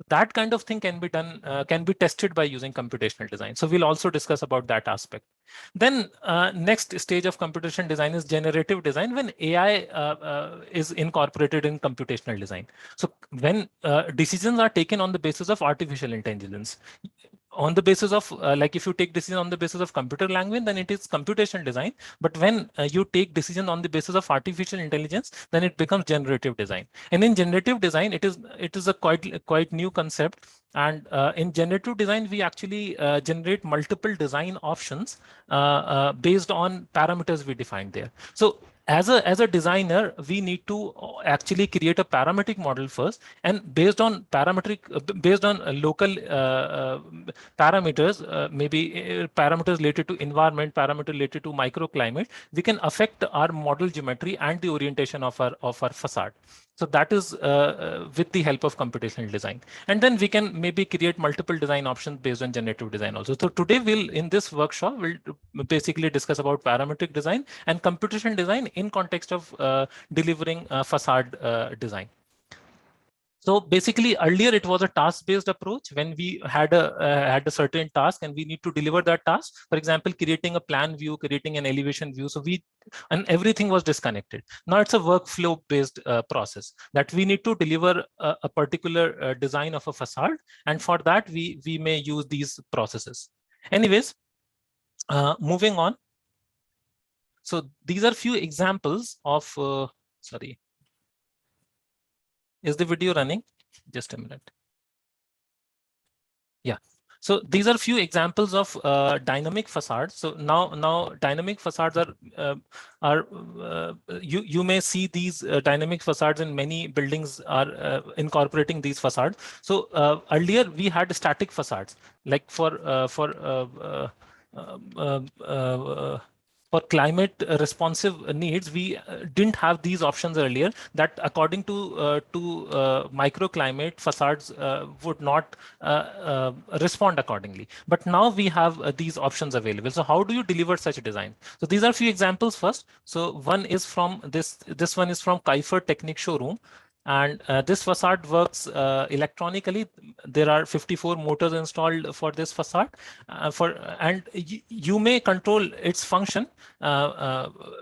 That kind of thing can be done, can be tested by using computational design. So we'll also discuss about that aspect. Then next stage of computational design is generative design, when AI is incorporated in computational design. So when decisions are taken on the basis of artificial intelligence, on the basis of like if you take decision on the basis of computer language, then it is computational design. But when you take decision on the basis of artificial intelligence, then it becomes generative design. And in generative design, it is a quite new concept. And in generative design, we actually generate multiple design options based on parameters we defined there. So as a designer, we need to actually create a parametric model first, and based on local parameters, maybe parameters related to environment, parameter related to microclimate, we can affect our model geometry and the orientation of our facade. So that is with the help of computational design. And then we can maybe create multiple design options based on generative design also. So today in this workshop, we'll basically discuss about parametric design and computational design in context of delivering facade design. So basically, earlier it was a task-based approach when we had a certain task and we need to deliver that task. For example, creating a plan view, creating an elevation view. So and everything was disconnected. Now it's a workflow-based process that we need to deliver a particular design of a facade, and for that we may use these processes. Anyways, moving on. So these are few examples of sorry. Is the video running? Just a minute. Yeah. So these are few examples of dynamic facades. So now dynamic facades are you may see these dynamic facades in many buildings are incorporating these facades. So earlier we had static facades, like for climate responsive needs, we didn't have these options earlier, that according to microclimate, facades would not respond accordingly. But now we have these options available. So how do you deliver such a design? So these are a few examples first. So one is from this one is from Kaifer Technic Showroom. And this facade works electronically. There are 54 motors installed for this facade. And you may control its function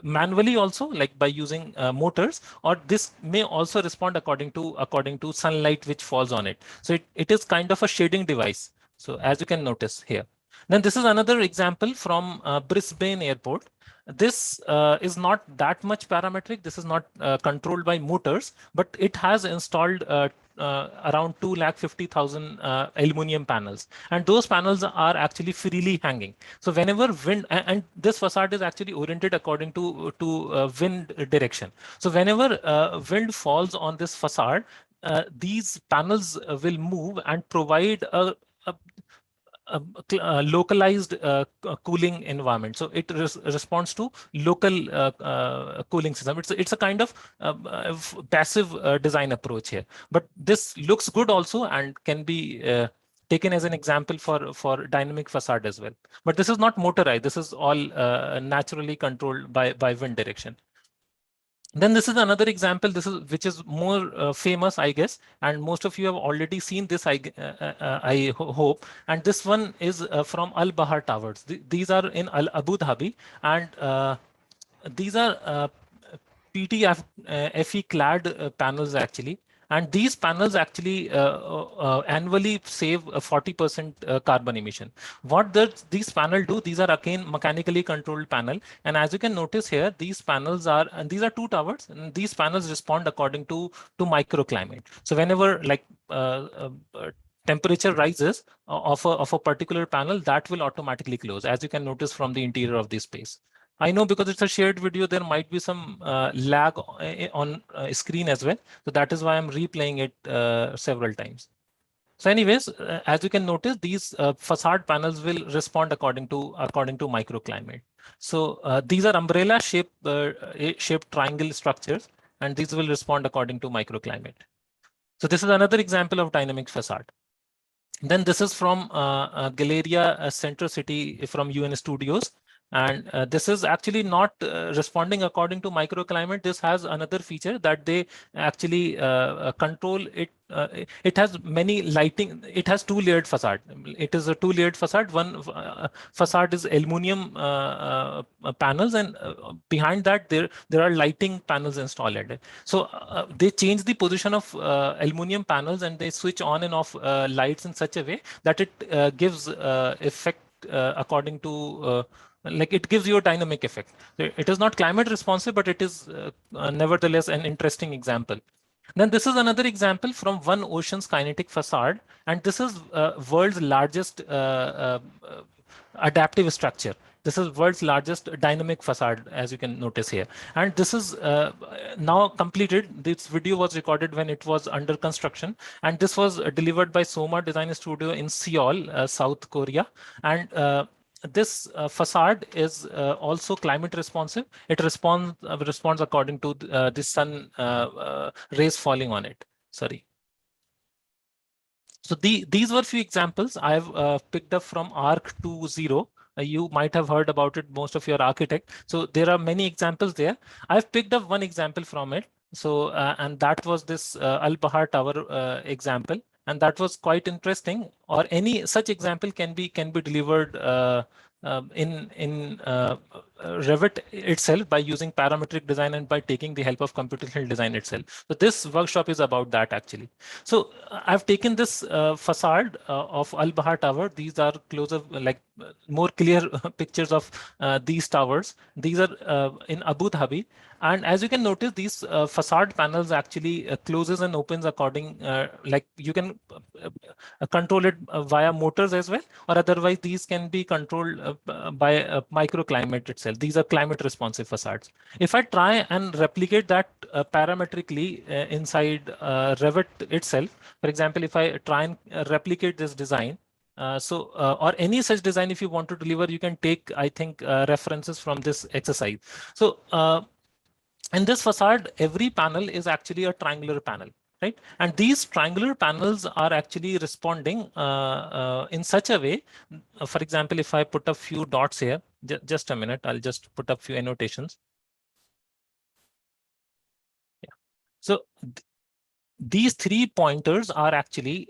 manually also, like by using motors, or this may also respond according to sunlight which falls on it. So it is kind of a shading device. So as you can notice here. Then this is another example from Brisbane Airport. This is not that much parametric. This is not controlled by motors, but it has installed around 250,000 aluminum panels, and those panels are actually freely hanging. So whenever wind, and this facade is actually oriented according to wind direction. So whenever wind falls on this facade, these panels will move and provide a localized cooling environment. So it responds to local cooling system. It's a kind of passive design approach here. But this looks good also and can be taken as an example for dynamic facade as well. But this is not motorized. This is all naturally controlled by wind direction. Then this is another example. This is which is more famous, I guess, and most of you have already seen this. I hope. And this one is from Al Bahar Towers. These are in Abu Dhabi, and these are PTF FE clad panels actually. And these panels actually annually save 40% carbon emission. What does these panels do? These are again mechanically controlled panel. And as you can notice here, these panels are, and these are two towers, and these panels respond according to microclimate. So whenever like temperature rises of a particular panel, that will automatically close, as you can notice from the interior of this space. I know because it's a shared video, there might be some lag on screen as well. So that is why I'm replaying it several times. So anyways, as you can notice, these facade panels will respond according to microclimate. So these are umbrella shaped triangle structures, and these will respond according to microclimate. So this is another example of dynamic facade. Then this is from Galleria Center City from UN Studios. And this is actually not responding according to microclimate. This has another feature that they actually control it. It has many lighting. It has two-layered facade. It is a two-layered facade. One facade is aluminum panels, and behind that there are lighting panels installed. So they change the position of aluminum panels, and they switch on and off lights in such a way that it gives effect according to like it gives you a dynamic effect. It is not climate responsive, but it is nevertheless an interesting example. Then this is another example from One Ocean's kinetic facade, and this is world's largest adaptive structure. This is world's largest dynamic facade, as you can notice here. And this is now completed. This video was recorded when it was under construction, and this was delivered by Soma Design Studio in Seoul, South Korea. And this facade is also climate responsive. It responds according to the sun rays falling on it. Sorry. So these were few examples I've picked up from ARC 2.0. You might have heard about it, most of your architect. So there are many examples there. I've picked up one example from it. So and that was this Al Bahar Tower example. And that was quite interesting. Or any such example can be delivered in Revit itself by using parametric design and by taking the help of computational design itself. So this workshop is about that actually. So I've taken this facade of Al Bahar Tower. These are closer, like more clear pictures of these towers. These are in Abu Dhabi. And as you can notice, these facade panels actually closes and opens according, like you can control it via motors as well, or otherwise these can be controlled by microclimate itself. These are climate responsive facades. If I try and replicate that parametrically inside Revit itself, for example, if I try and replicate this design, or any such design, if you want to deliver, you can take, I think, references from this exercise. So in this facade, every panel is actually a triangular panel, right? And these triangular panels are actually responding in such a way. For example, if I put a few dots here, just a minute, I'll just put up few annotations. Yeah. So these 3 pointers are actually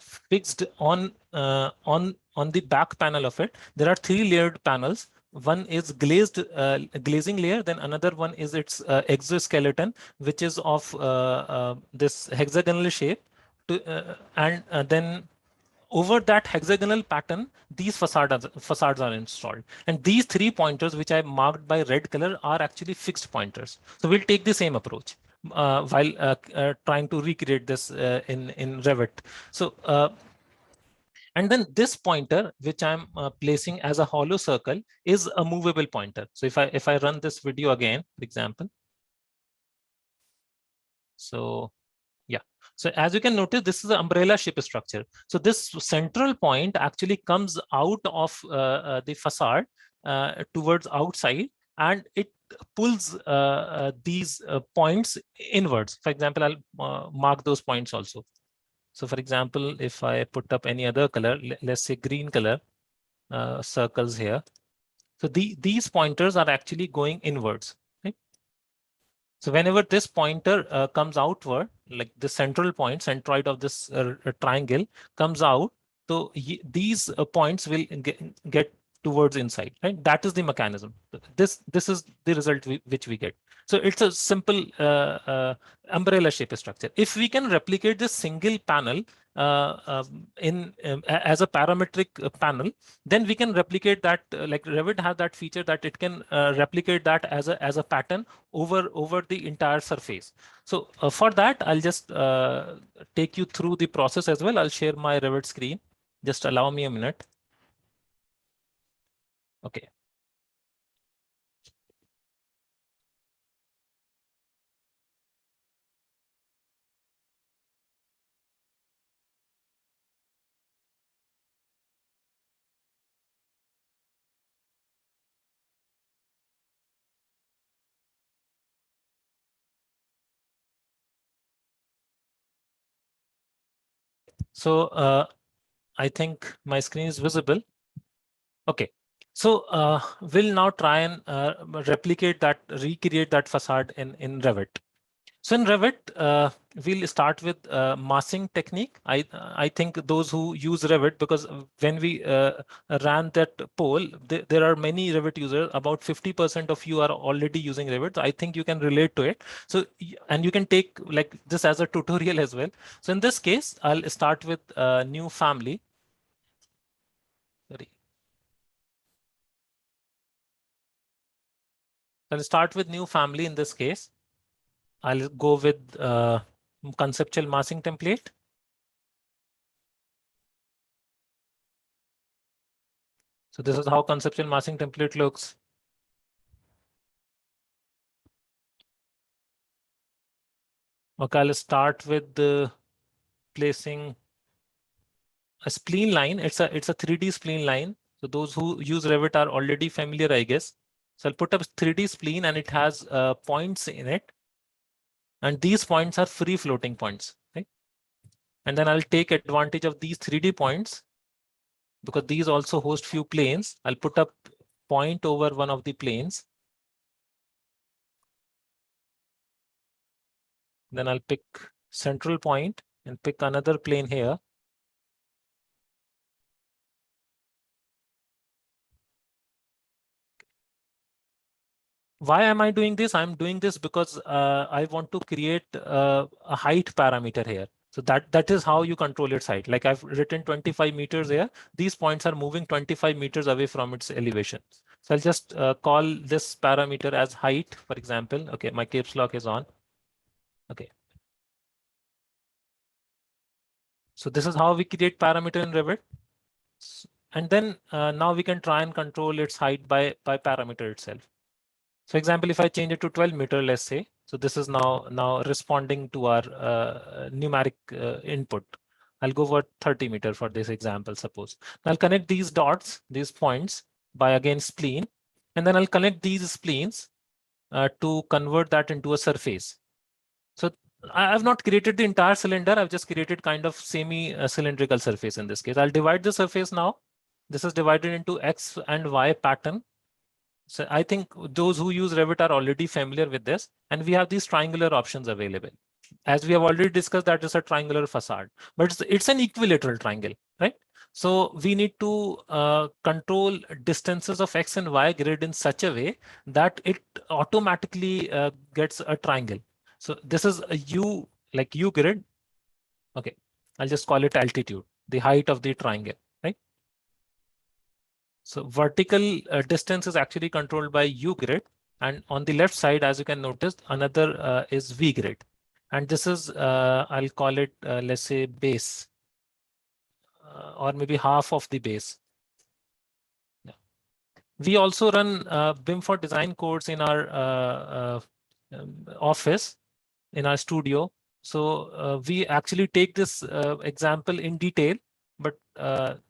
fixed on the back panel of it. There are 3 layered panels. One is glazing layer, then another one is its exoskeleton, which is of this hexagonal shape, and then over that hexagonal pattern, these facades are installed. And these 3 pointers, which I marked by red color, are actually fixed pointers. So we'll take the same approach. while trying to recreate this in Revit. So and then this pointer, which I'm placing as a hollow circle, is a movable pointer. So if I run this video again, for example, so yeah. So as you can notice, this is an umbrella shape structure. So this central point actually comes out of the facade towards outside, and it pulls these points inwards. For example, I'll mark those points also. So for example, if I put up any other color, let's say green color circles here. So these pointers are actually going inwards. Right? So whenever this pointer comes outward, like the central point, centroid of this triangle comes out, so these points will get towards inside, right? That is the mechanism. This is the result which we get. So it's a simple umbrella shape structure. If we can replicate this single panel as a parametric panel, then we can replicate that. Like Revit has that feature that it can replicate that as a pattern over the entire surface. So for that, I'll just take you through the process as well. I'll share my Revit screen. Just allow me a minute. Okay. So I think my screen is visible. Okay. So we'll now try and recreate that facade in Revit. So in Revit, we'll start with massing technique. I think those who use Revit, because when we ran that poll, there are many Revit users. About 50% of you are already using Revit. So I think you can relate to it. So and you can take like this as a tutorial as well. So in this case, I'll start with new family. Sorry. I'll start with new family in this case. I'll go with conceptual massing template. So this is how conceptual massing template looks. Okay, I'll start with placing a spline line. It's a 3D spline line. So those who use Revit are already familiar, I guess. So I'll put up 3D spline and it has points in it. And these points are free floating points. Right? And then I'll take advantage of these 3D points because these also host few planes. I'll put up point over one of the planes. Then I'll pick central point and pick another plane here. Why am I doing this? I'm doing this because I want to create a height parameter here. So that is how you control its height. Like I've written 25 meters here. These points are moving 25 meters away from its elevation. So I'll just call this parameter as height, for example. Okay, my caps lock is on. Okay. So this is how we create parameter in Revit. And then now we can try and control its height by parameter itself. So example, if I change it to 12 meter, let's say, so this is now responding to our numeric input. I'll go for 30 meter for this example, suppose. I'll connect these dots, these points by again spleen, and then I'll connect these spleens to convert that into a surface. So I've not created the entire cylinder. I've just created kind of semi-cylindrical surface in this case. I'll divide the surface now. This is divided into X and Y pattern. So I think those who use Revit are already familiar with this, and we have these triangular options available. As we have already discussed, that is a triangular facade, but it's an equilateral triangle, right? So we need to control distances of X and Y grid in such a way that it automatically gets a triangle. So this is a U, like U grid. Okay, I'll just call it altitude, the height of the triangle. So vertical distance is actually controlled by U grid, And on the left side, as you can notice, another is VGrid. And this is, I'll call it, let's say, base, or maybe half of the base. Yeah. We also run BIM for design codes in our office, in our studio. So we actually take this example in detail, but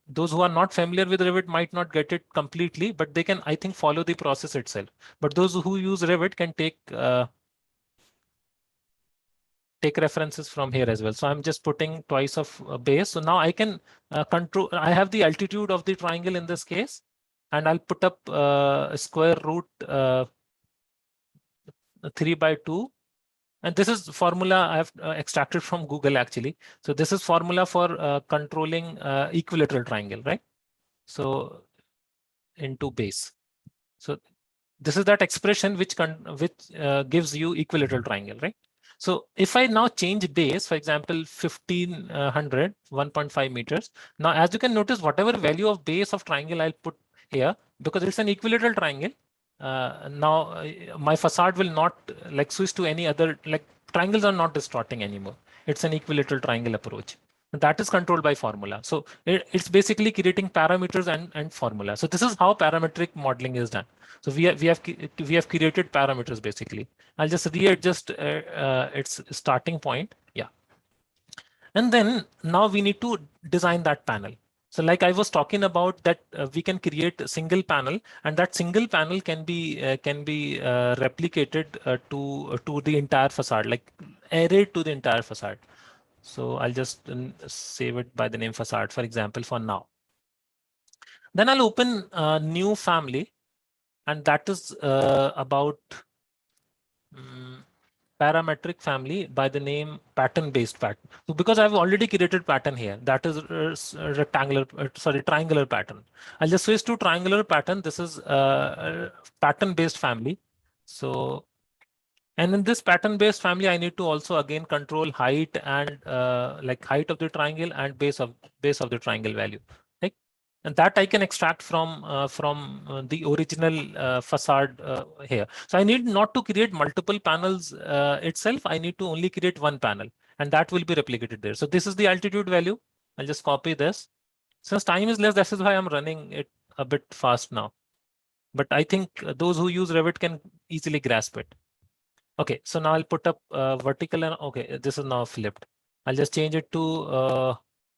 those who are not familiar with Revit might not get it completely, but they can, I think, follow the process itself. But those who use Revit can take references from here as well. So I'm just putting twice of base. So now I can control, I have the altitude of the triangle in this case, and I'll put up square root 3/2. And this is formula I've extracted from Google actually. So this is formula for controlling equilateral triangle, right? So into base. So this is that expression which gives you equilateral triangle, right? So if I now change base, for example, 1500, 1.5 meters. Now, as you can notice, whatever value of base of triangle I'll put here, because it's an equilateral triangle, now my facade will not like switch to any other, like triangles are not distorting anymore. It's an equilateral triangle approach. That is controlled by formula. So it's basically creating parameters and formula. So this is how parametric modeling is done. So we have created parameters basically. I'll just readjust its starting point. Yeah. And then now we need to design that panel. So like I was talking about that we can create a single panel, and that single panel can be replicated to the entire facade, like arrayed to the entire facade. So I'll just save it by the name facade, for example, for now. Then I'll open a new family, and that is about parametric family by the name pattern-based pattern. So because I've already created pattern here, that is triangular pattern. I'll just switch to triangular pattern. This is pattern-based family. So, and in this pattern-based family, I need to also again control height and like height of the triangle and base of the triangle value. And that I can extract from the original facade here. So I need not to create multiple panels itself. I need to only create one panel, and that will be replicated there. So this is the altitude value. I'll just copy this. Since time is less, this is why I'm running it a bit fast now. But I think those who use Revit can easily grasp it. Okay, so now I'll put up vertical, and okay, this is now flipped. I'll just change it to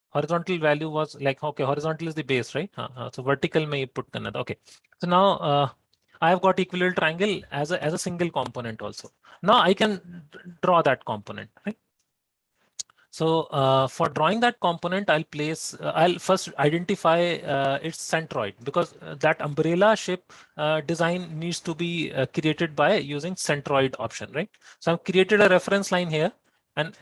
horizontal value was like, okay, horizontal is the base, right? So vertical may put another. Okay, so now I have got equilateral triangle as a single component also. Now I can draw that component, right? So for drawing that component, I'll first identify its centroid, because that umbrella shape design needs to be created by using centroid option, right? So I've created a reference line here, and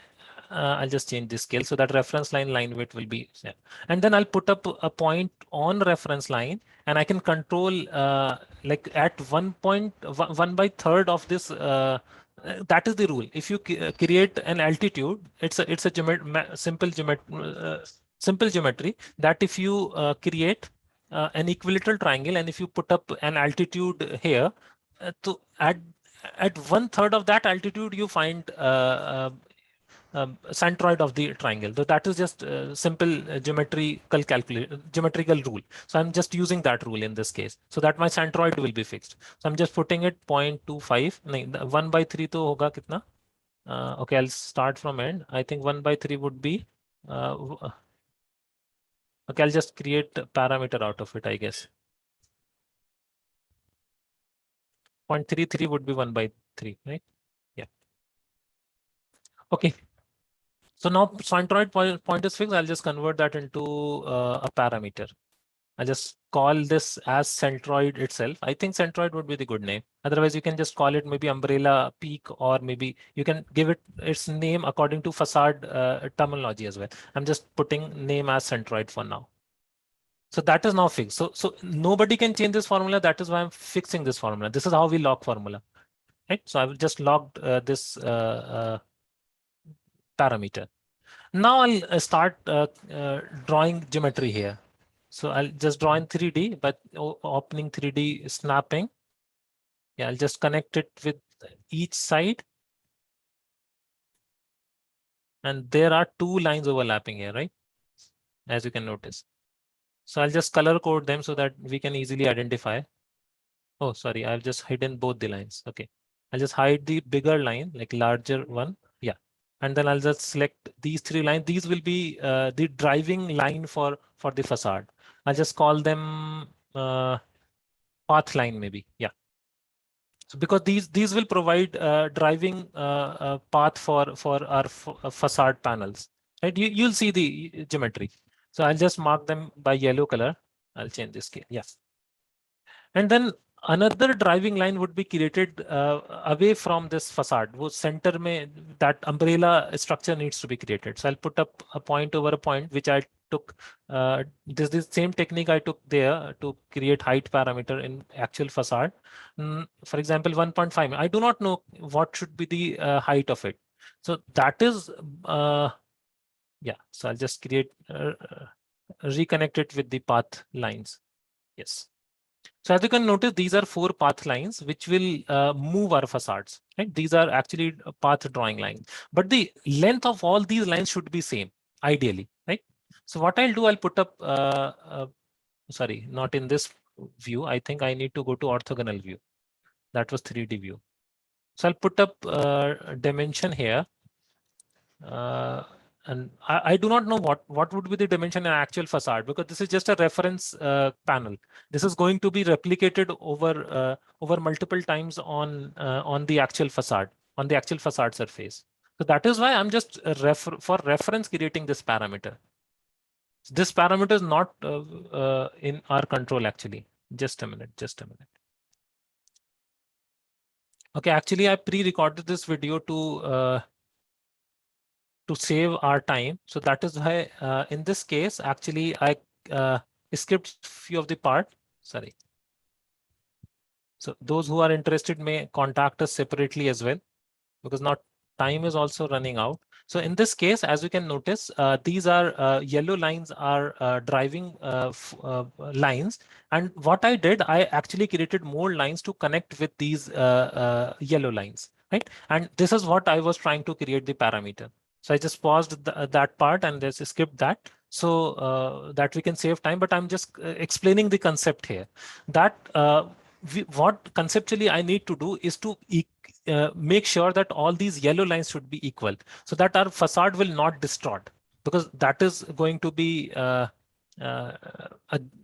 I'll just change the scale so that reference line width will be, yeah. And then I'll put up a point on reference line, and I can control like at 1/3 of this. That is the rule. If you create an altitude, it's a simple geometry that if you create an equilateral triangle, and if you put up an altitude here, to at 1/3 of that altitude, you find centroid of the triangle. So that is just simple geometrical rule. So I'm just using that rule in this case, so that my centroid will be fixed. So I'm just putting it 0.25. 1/3 to hoga kitna? Okay, I'll start from end. I think 1/3 would be. Okay, I'll just create a parameter out of it, I guess. 0.33 would be 1/3, right? Yeah. Okay. So now centroid point is fixed. I'll just convert that into a parameter. I'll just call this as centroid itself. I think centroid would be the good name. Otherwise, you can just call it maybe umbrella peak, or maybe you can give it its name according to facade terminology as well. I'm just putting name as centroid for now. So that is now fixed. So nobody can change this formula. That is why I'm fixing this formula. This is how we log formula, right? So I will just log this parameter. Now I'll start drawing geometry here. So I'll just draw in 3D, but opening 3D snapping. Yeah, I'll just connect it with each side. And there are two lines overlapping here, right? As you can notice. So I'll just color code them so that we can easily identify. Oh, sorry, I've just hidden both the lines. Okay, I'll just hide the bigger line, like larger one. Yeah, and then I'll just select these three lines. These will be the driving line for the facade. I'll just call them path line, maybe. Yeah. So because these will provide driving path for our facade panels, right? You'll see the geometry. So I'll just mark them by yellow color. I'll change the scale. Yes. And then another driving line would be created away from this facade. वो center में that umbrella structure needs to be created. So I'll put up a point over a point, which I took. This is the same technique I took there to create height parameter in actual facade. For example, 1.5. I do not know what should be the height of it. So that is, yeah. So I'll just create, reconnect it with the path lines. Yes. So as you can notice, these are 4 path lines which will move our facades. Right? These are actually path drawing lines, but the length of all these lines should be same, ideally, right? So what I'll do, I'll put up. Sorry, not in this view. I think I need to go to orthogonal view. That was 3D view. So I'll put up dimension here. And I do not know what would be the dimension in actual facade, because this is just a reference panel. This is going to be replicated over multiple times on the actual facade, on the actual facade surface. So that is why I'm just for reference creating this parameter. This parameter is not in our control actually. Just a minute. Okay, actually I pre-recorded this video to save our time. So that is why in this case, actually I skipped few of the part. Sorry. So those who are interested may contact us separately as well, because not time is also running out. So in this case, as you can notice, these are yellow lines are driving lines. And what I did, I actually created more lines to connect with these yellow lines, right? And this is what I was trying to create the parameter. So I just paused that part and just skipped that, so that we can save time. But I'm just explaining the concept here. That what conceptually I need to do is to make sure that all these yellow lines should be equal, so that our facade will not distort, because that is going to be a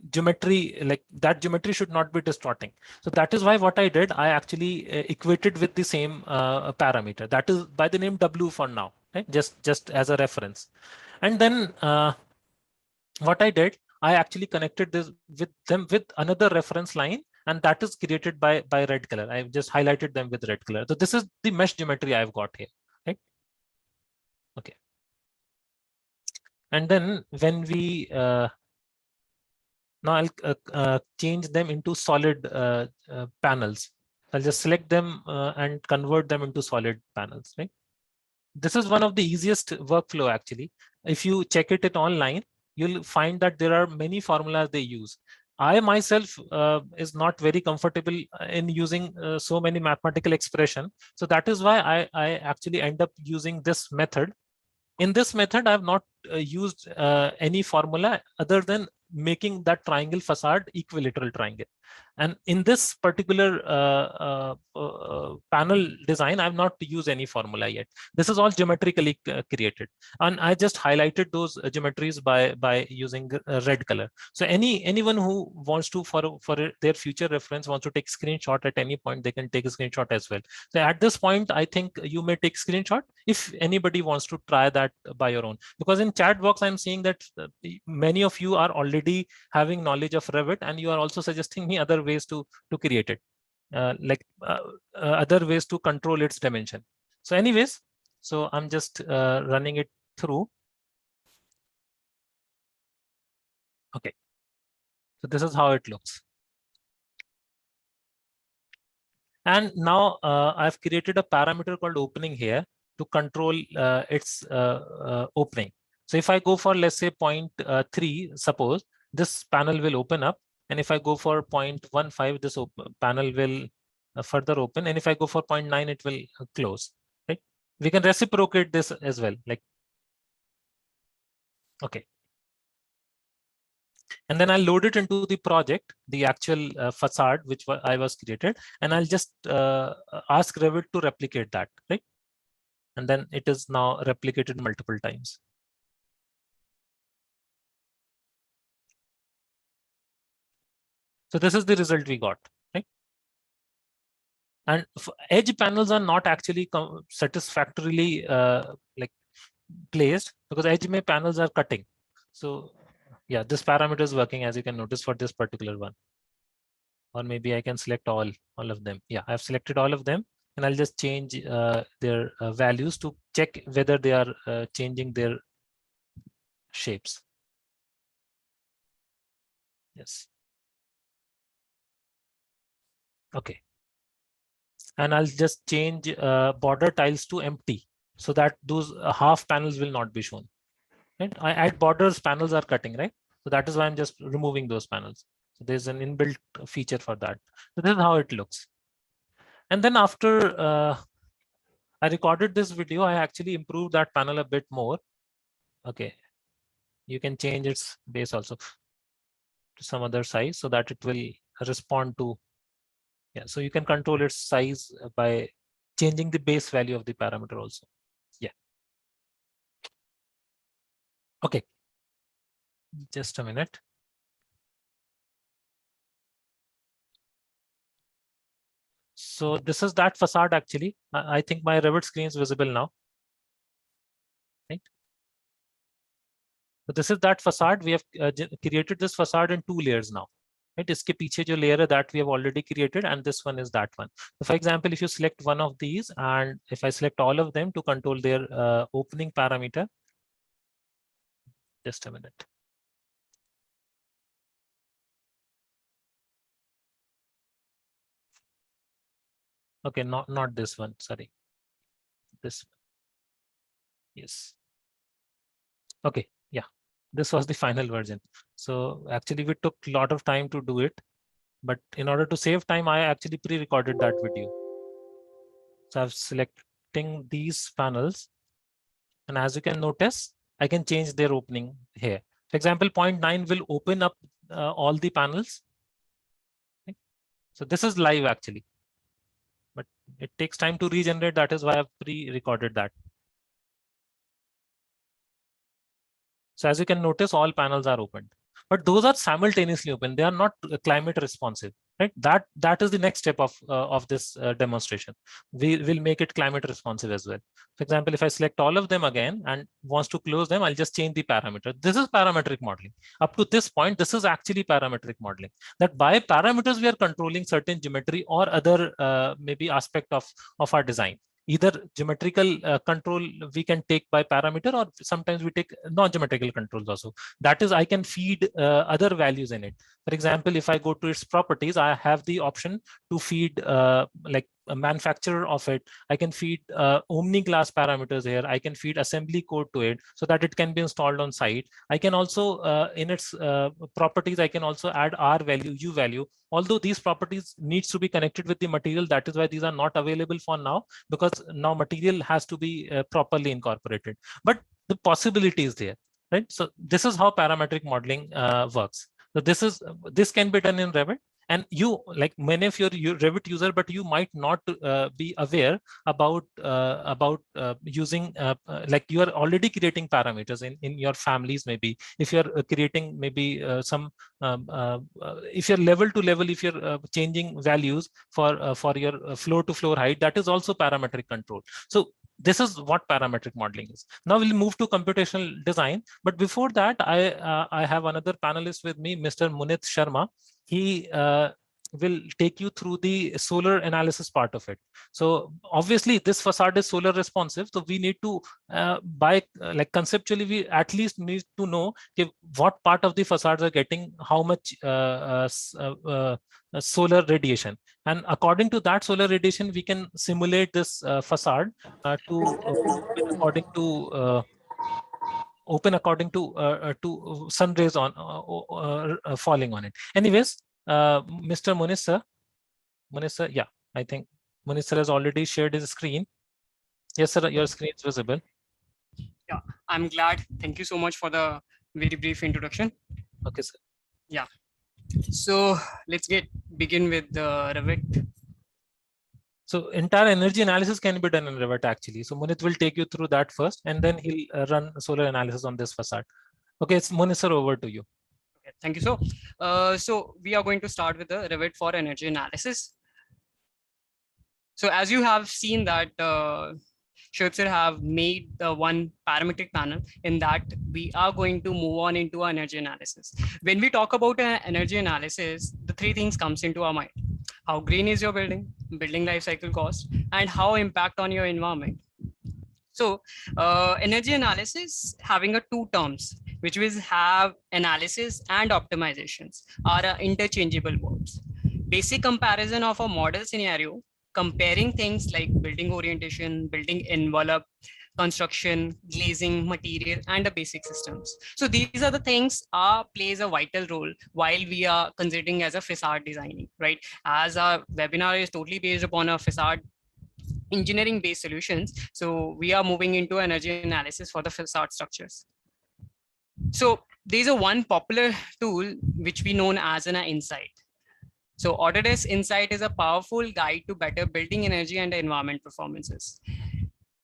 geometry, like that geometry should not be distorting. So that is why what I did, I actually equated with the same parameter that is by the name W for now, right? Just as a reference. And then what I did, I actually connected this with them with another reference line, and that is created by red color. I've just highlighted them with red color. So this is the mesh geometry I've got here, right? Okay. And then when we now I'll change them into solid panels. I'll just select them and convert them into solid panels, right? This is one of the easiest workflow actually. If you check it online, you'll find that there are many formulas they use. I myself is not very comfortable in using so many mathematical expression. So that is why I actually end up using this method. In this method, I have not used any formula other than making that triangle facade equilateral triangle. And in this particular panel design, I have not used any formula yet. This is all geometrically created. And I just highlighted those geometries by using red color. So anyone who wants to, for their future reference, wants to take screenshot at any point, they can take a screenshot as well. So at this point, I think you may take screenshot if anybody wants to try that by your own. Because in chat box, I'm seeing that many of you are already having knowledge of Revit, and you are also suggesting me other ways to create it, other ways to control its dimension. So anyways, so I'm just running it through. Okay, so this is how it looks. And now I've created a parameter called opening here to control its opening. So if I go for, let's say 0.3, suppose this panel will open up. And if I go for 0.15, this panel will further open, and if I go for 0.9, it will close, right? We can reciprocate this as well, like, okay. And then I'll load it into the project, the actual facade which I was created, and I'll just ask Revit to replicate that, right? And then it is now replicated multiple times. So this is the result we got, right? And edge panels are not actually satisfactorily like placed, because edge panels are cutting. So yeah, this parameter is working, as you can notice, for this particular one. Or maybe I can select all of them. Yeah, I've selected all of them, and I'll just change their values to check whether they are changing their shapes. Yes. Okay. And I'll just change border tiles to empty, so that those half panels will not be shown. Right? I add borders, panels are cutting, right? So that is why I'm just removing those panels. So there's an inbuilt feature for that. So this is how it looks. And then after I recorded this video, I actually improved that panel a bit more. Okay. You can change its base also to some other size so that it will respond to, yeah. So you can control its size by changing the base value of the parameter also. Yeah. Okay. Just a minute. So this is that facade actually. I think my Revit screen is visible now. Right. So this is that facade. We have created this facade in 2 layers now. Right. Iske piche jo layer hai, that we have already created, and this one is that one. So for example, if you select one of these, and if I select all of them to control their opening parameter. Just a minute. Okay, not this one, sorry. This one. Yes. Okay, yeah. This was the final version. So actually we took a lot of time to do it, but in order to save time, I actually pre-recorded that video. So I'm selecting these panels, and as you can notice, I can change their opening here. For example, 0.9 will open up all the panels. Okay. So this is live actually, but it takes time to regenerate. That is why I've pre-recorded that. So as you can notice, all panels are opened, but those are simultaneously open. They are not climate responsive, right? That is the next step of this demonstration. We will make it climate responsive as well. For example, if I select all of them again and wants to close them, I'll just change the parameter. This is parametric modeling. Up to this point, this is actually parametric modeling. That by parameters, we are controlling certain geometry or other maybe aspect of our design. Either geometrical control we can take by parameter, or sometimes we take non-geometrical controls also. That is, I can feed other values in it. For example, if I go to its properties, I have the option to feed like a manufacturer of it. I can feed Omni class parameters here. I can feed assembly code to it so that it can be installed on site. I can also in its properties, I can also add R value, U value. Although these properties needs to be connected with the material, that is why these are not available for now, because now material has to be properly incorporated. But the possibility is there, right? So this is how parametric modeling works. So this can be done in Revit. And you, like many of your Revit user, but you might not be aware about using like you are already creating parameters in your families. Maybe if you're creating maybe some if you're level to level, if you're changing values for your floor to floor height, that is also parametric control. So this is what parametric modeling is. Now we'll move to computational design. But before that, I have another panelist with me, Mr. Munit Sharma. He will take you through the solar analysis part of it. So obviously this facade is solar responsive. So we need to like conceptually, we at least need to know what part of the facades are getting how much solar radiation. And according to that solar radiation, we can simulate this facade to according to sun rays on falling on it. Anyways, Mr. Munisa, yeah, I think Munish sir has already shared his screen. Yes, sir, your screen is visible. I'm glad. Thank you so much for the very brief introduction. Okay, sir. So let's begin with the Revit. So entire energy analysis can be done in Revit actually. So Munit will take you through that first, and then he'll run solar analysis on this facade. Okay, it's Munit sir, over to you. Okay, thank you. So we are going to start with the Revit for energy analysis. So as you have seen that Shoaib sir have made the one parametric panel, in that we are going to move on into energy analysis. When we talk about energy analysis, the three things comes into our mind: how green is your building life cycle cost, and how impact on your environment. So energy analysis having a two terms, which will have analysis and optimizations, are interchangeable words. Basic comparison of a model scenario, comparing things like building orientation, building envelope, construction, glazing, material, and the basic systems. So these are the things plays a vital role while we are considering as a facade designing, right? As our webinar is totally based upon a facade engineering based solutions, so we are moving into energy analysis for the facade structures. So there's a one popular tool which we known as an Insight. So Autodesk Insight is a powerful guide to better building energy and environment performances.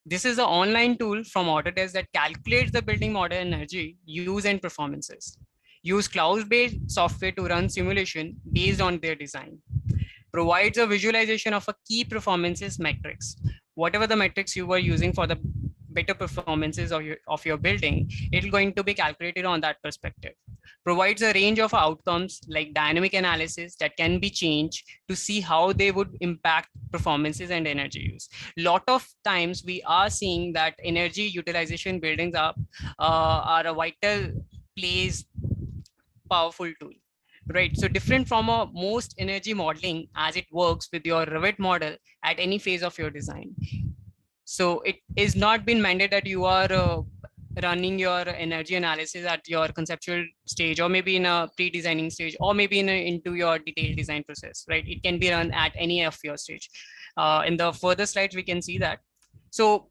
This is an online tool from Autodesk that calculates the building model energy use and performances. Use cloud-based software to run simulation based on their design. Provides a visualization of a key performances metrics. Whatever the metrics you were using for the better performances of your building, it's going to be calculated on that perspective. Provides a range of outcomes like dynamic analysis that can be changed to see how they would impact performances and energy use. Lot of times we are seeing that energy utilization buildings are a vital place powerful tool, right? So different from a most energy modeling as it works with your Revit model at any phase of your design. So it is not been mandated that you are running your energy analysis at your conceptual stage, or maybe in a pre-designing stage, or maybe into your detailed design process, right? It can be run at any of your stage. In the further slides, we can see that. So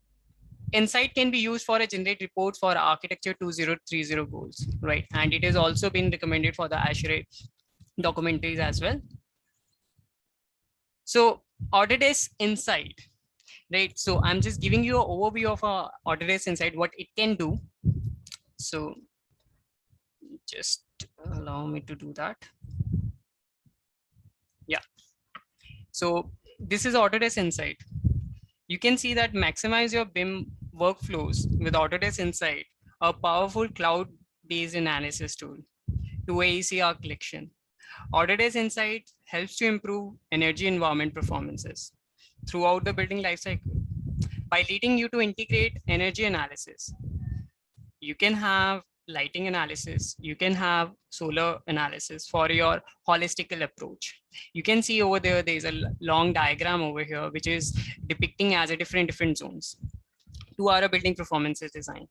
Insight can be used for a generate report for architecture 2030 goals, right? And it has also been recommended for the ASHRAE documentaries as well. So Autodesk Insight, right? So I'm just giving you an overview of Autodesk Insight, what it can do. So just allow me to do that. Yeah. So this is Autodesk Insight. You can see that maximize your BIM workflows with Autodesk Insight, a powerful cloud-based analysis tool to AEC collection. Autodesk Insight helps to improve energy environment performances throughout the building lifecycle by leading you to integrate energy analysis. You can have lighting analysis, you can have solar analysis for your holistical approach. You can see over there, there's a long diagram over here, which is depicting as a different zones to our building performances design.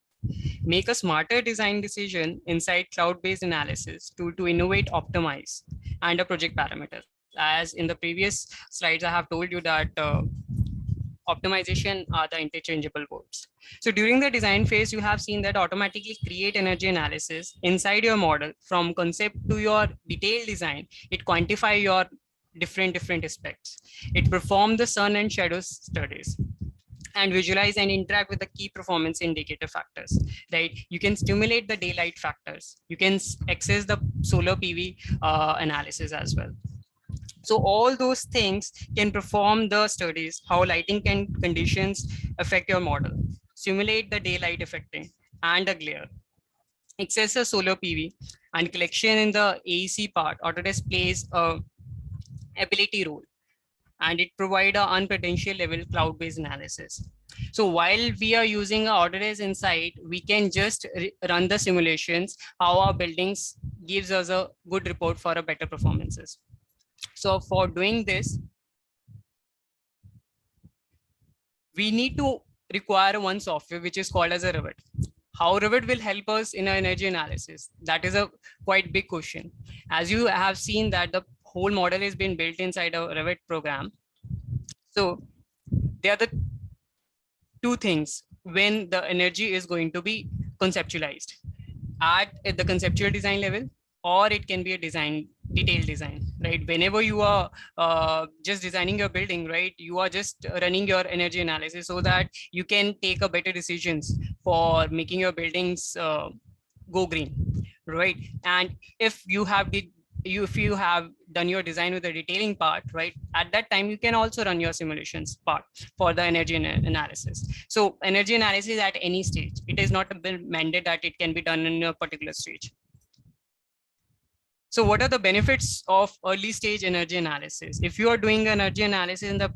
Make a smarter design decision inside cloud-based analysis tool to innovate, optimize, and a project parameter. As in the previous slides, I have told you that optimization are the interchangeable words. So during the design phase, you have seen that automatically create energy analysis inside your model from concept to your detailed design. It quantify your different aspects. It perform the sun and shadow studies and visualize and interact with the key performance indicator factors, right? You can stimulate the daylight factors. You can access the solar PV analysis as well. So all those things can perform the studies, how lighting conditions affect your model, simulate the daylight affecting and the glare, access the solar PV and collection in the AEC part. Autodesk plays a ability role and it provide a unpredential level cloud-based analysis. So while we are using Autodesk Insight, we can just run the simulations, how our buildings gives us a good report for a better performances. So for doing this, we need to require one software which is called as a Revit. How Revit will help us in our energy analysis? That is a quite big question. As you have seen that the whole model has been built inside a Revit program. So they are the two things when the energy is going to be conceptualized at the conceptual design level, or it can be a detailed design, right? Whenever you are just designing your building, right, you are just running your energy analysis so that you can take a better decisions for making your buildings go green, right? And if you have done your design with the detailing part, right, at that time you can also run your simulations part for the energy analysis. So energy analysis at any stage, it is not a mandate that it can be done in a particular stage. So what are the benefits of early stage energy analysis? If you are doing energy analysis in the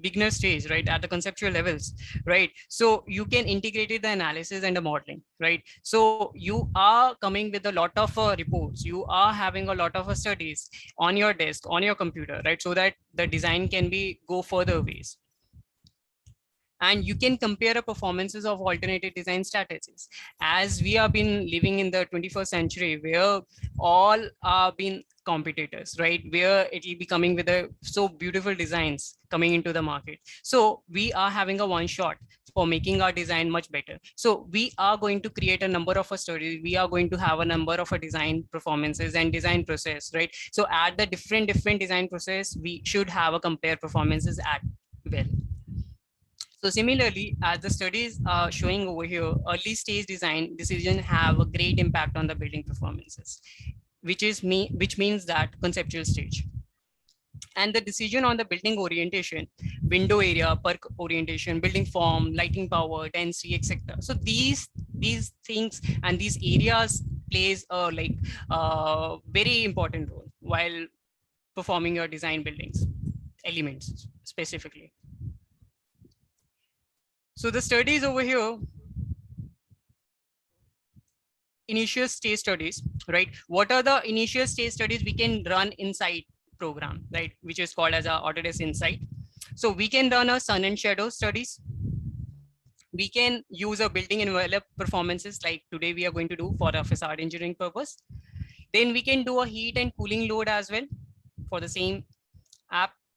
beginner stage, right, at the conceptual levels, right, so you can integrate the analysis and the modeling, right? So you are coming with a lot of reports, you are having a lot of studies on your desk, on your computer, right, so that the design can be go further ways. And you can compare the performances of alternative design strategies. As we have been living in the 21st century, where all are being competitors, right, where it will be coming with a so beautiful designs coming into the market. So we are having a one shot for making our design much better. So we are going to create a number of studies, we are going to have a number of design performances and design process, right? So at the different design process, we should have a compare performances at well. So similarly, as the studies are showing over here, early stage design decisions have a great impact on the building performances, which means that conceptual stage. And the decision on the building orientation, window area, perk orientation, building form, lighting power, density, etc. So these things and these areas plays a very important role while performing your design buildings elements specifically. So the studies over here, initial stage studies, right? What are the initial stage studies we can run inside program, right? Which is called as our Autodesk Insight. So we can run a sun and shadow studies. We can use a building envelope performances like today we are going to do for a facade engineering purpose. Then we can do a heat and cooling load as well for the same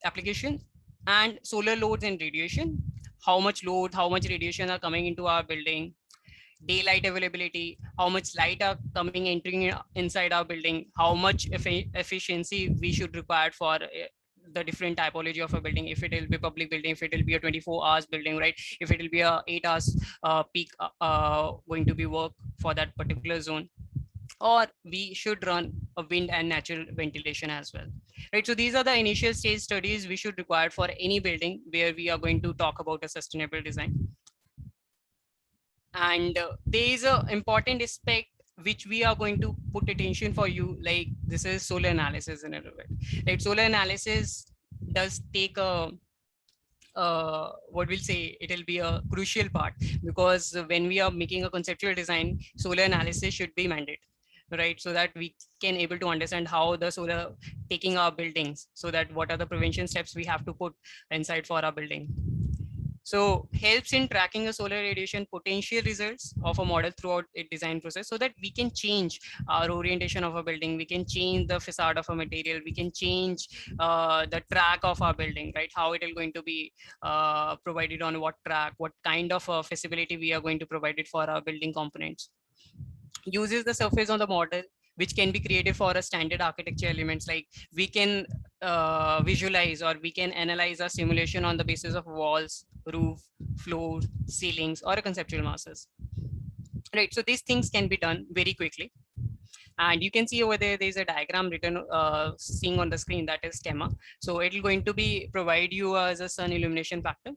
application, and solar loads and radiation. How much load, how much radiation are coming into our building, daylight availability, how much light are coming entering inside our building, how much efficiency we should require for the different typology of a building, if it will be public building, if it will be a 24 hours building, right, if it will be a 8 hours peak going to be work for that particular zone, or we should run a wind and natural ventilation as well, right? So these are the initial stage studies we should require for any building where we are going to talk about a sustainable design. And there is a important aspect which we are going to put attention for you, like this is solar analysis in a little bit, right? Solar analysis does take a what we'll say, it will be a crucial part, because when we are making a conceptual design, solar analysis should be mandated, right? So that we can able to understand how the solar taking our buildings, so that what are the prevention steps we have to put inside for our building. So helps in tracking a solar radiation potential results of a model throughout a design process, so that we can change our orientation of a building, we can change the facade of a material, we can change the track of our building, right? How it is going to be provided on what track, what kind of feasibility we are going to provide it for our building components. Uses the surface on the model, which can be created for a standard architecture elements, like we can visualize or we can analyze a simulation on the basis of walls, roof, floor, ceilings, or a conceptual masses, right? So these things can be done very quickly. And you can see over there's a diagram written seeing on the screen, that is schema. So it will going to be provide you as a sun illumination factor.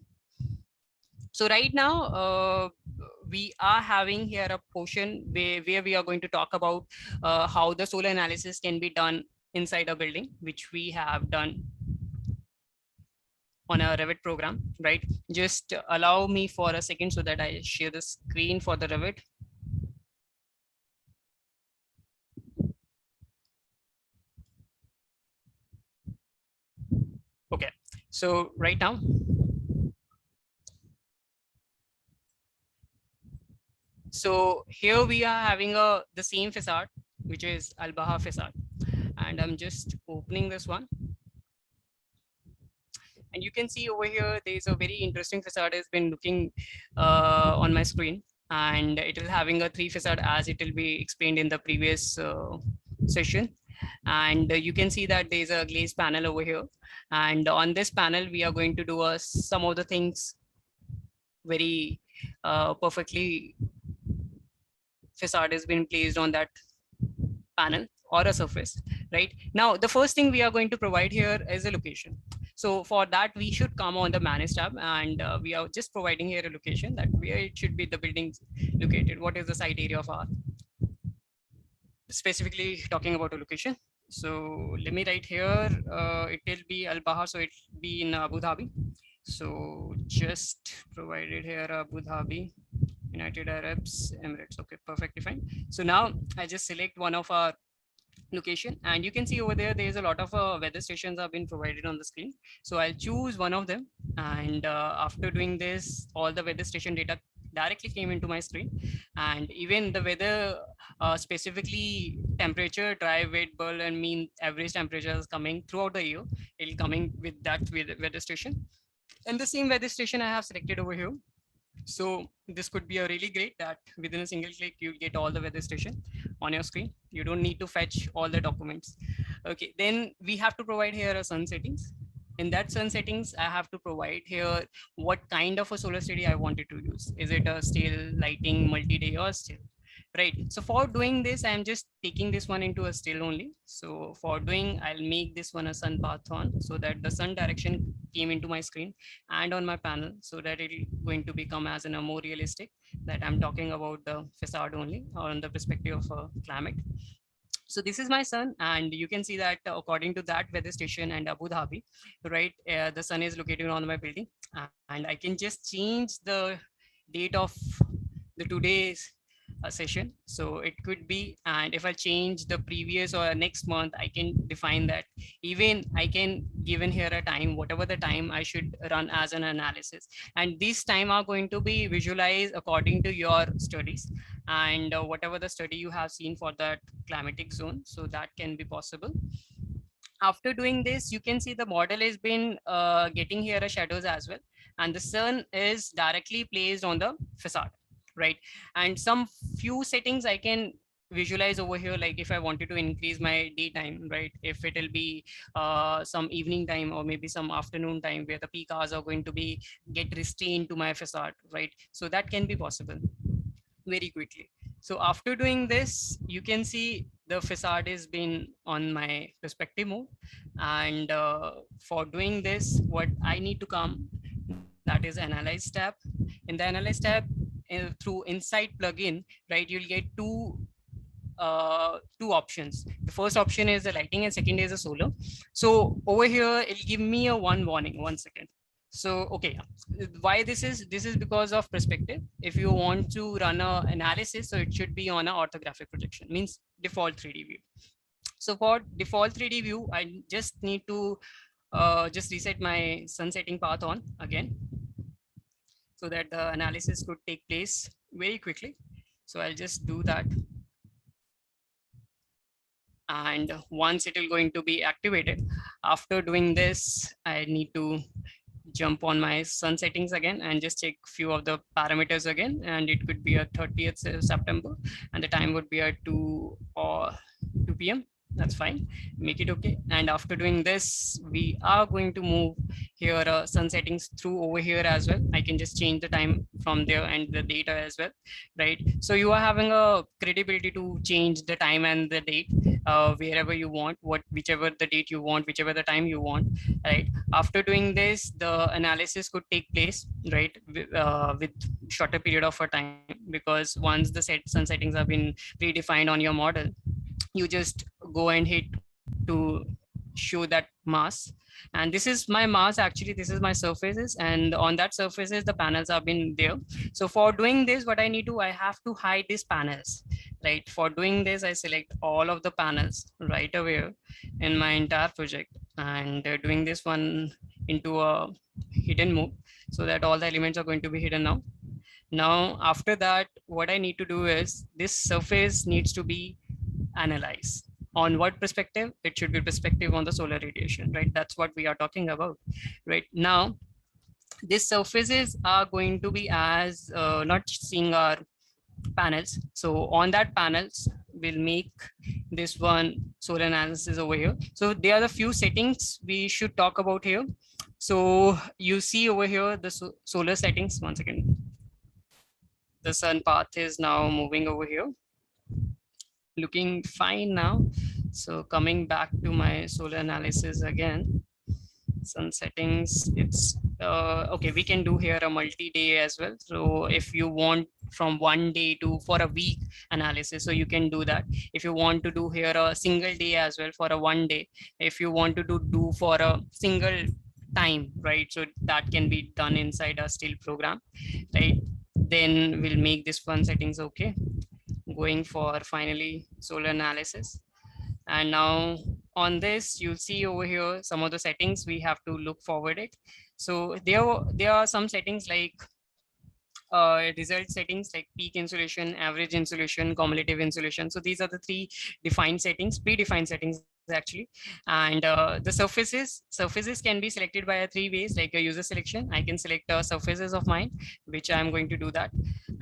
So right now we are having here a portion where we are going to talk about how the solar analysis can be done inside a building, which we have done on a Revit program, right? Just allow me for a second so that I share the screen for the Revit. Okay, so right now, so here we are having the same facade, which is Al Baha facade, and I'm just opening this one. And you can see over here, there's a very interesting facade has been looking on my screen, and it will having a 3 facade as it will be explained in the previous session. And you can see that there's a glaze panel over here. And on this panel, we are going to do some of the things very perfectly. Facade has been placed on that panel or a surface, right? Now, the first thing we are going to provide here is a location. So for that, we should come on the manage tab, and we are just providing here a location that where it should be the buildings located. What is the site area of our, specifically talking about a location. So let me write here, it will be Al Bahar, so it will be in Abu Dhabi. So just provided here Abu Dhabi, United Arabs Emirates. Okay, perfectly fine. So now I just select one of our location, and you can see over there, there's a lot of weather stations have been provided on the screen. So I'll choose one of them. And after doing this, all the weather station data directly came into my screen. And even the weather, specifically temperature, dry, wet, bulb, and mean average temperature is coming throughout the year. It'll coming with that weather station. And the same weather station I have selected over here. So this could be a really great that within a single click, you get all the weather station on your screen. You don't need to fetch all the documents. Okay, then we have to provide here a sun settings. In that sun settings, I have to provide here what kind of a solar study I wanted to use. Is it a still, lighting, multi-day, or still? Right. So for doing this, I'm just taking this one into a still only. So for doing, I'll make this one a sun path on, so that the sun direction came into my screen and on my panel, so that it is going to become as a more realistic, that I'm talking about the facade only on the perspective of climate. So this is my sun, and you can see that according to that weather station and Abu Dhabi, right, the sun is located on my building, and I can just change the date of the today's session. So it could be, and if I change the previous or next month, I can define that. Even I can given here a time, whatever the time I should run as an analysis, and these time are going to be visualized according to your studies and whatever the study you have seen for that climatic zone. So that can be possible. After doing this, you can see the model has been getting here a shadows as well, and the sun is directly placed on the facade, right? And some few settings I can visualize over here, like if I wanted to increase my daytime, right? If it will be some evening time or maybe some afternoon time where the peak hours are going to be get restrained to my facade, right? So that can be possible very quickly. So after doing this, you can see the facade has been on my perspective mode. And for doing this, what I need to come, that is Analyze tab. In the Analyze tab, through Insight plugin, right, you'll get two options. The first option is the lighting and second is the solar. So over here, it'll give me a one warning, 1 second. So, okay, why this is because of perspective. If you want to run a analysis, so it should be on a orthographic projection, means default 3D view. So for default 3D view, I just need to just reset my sun setting path on again, so that the analysis could take place very quickly. So I'll just do that. And once it is going to be activated, after doing this, I need to jump on my sun settings again and just check few of the parameters again. And it could be a 30th September and the time would be at 2 p.m. That's fine, make it okay. And after doing this, we are going to move here sun settings through over here as well. I can just change the time from there and the data as well, right? So you are having a credibility to change the time and the date wherever you want, whichever the date you want, whichever the time you want, right? After doing this, the analysis could take place, right, with shorter period of a time, because once the sun settings have been predefined on your model, you just go and hit to show that mass. And this is my mass, actually this is my surfaces, and on that surfaces the panels have been there. So for doing this, what I need to, I have to hide these panels, right? For doing this, I select all of the panels right away in my entire project, and doing this one into a hidden mode, so that all the elements are going to be hidden now. Now after that, what I need to do is this surface needs to be analyzed On what perspective? It should be perspective on the solar radiation, right? That's what we are talking about, right? Now, these surfaces are going to be as not seeing our panels. So on that panels, we'll make this one solar analysis over here. So there are the few settings we should talk about here. So you see over here the solar settings. Once again, the sun path is now moving over here, looking fine now. So coming back to my solar analysis again, sun settings, it's okay, we can do here a multi-day as well. So if you want from 1 day to for a week analysis, so you can do that. If you want to do here a single day as well for a 1 day, if you want to do for a single time, right? So that can be done inside a still program, right? Then we'll make this one settings okay. Going for finally solar analysis. And now on this, you'll see over here some of the settings we have to look forward it. So there are some settings like result settings like peak insolation, average insolation, cumulative insolation. So these are the 3 defined settings, predefined settings actually. And the surfaces can be selected by 3 ways, like a user selection. I can select surfaces of mine, which I'm going to do that.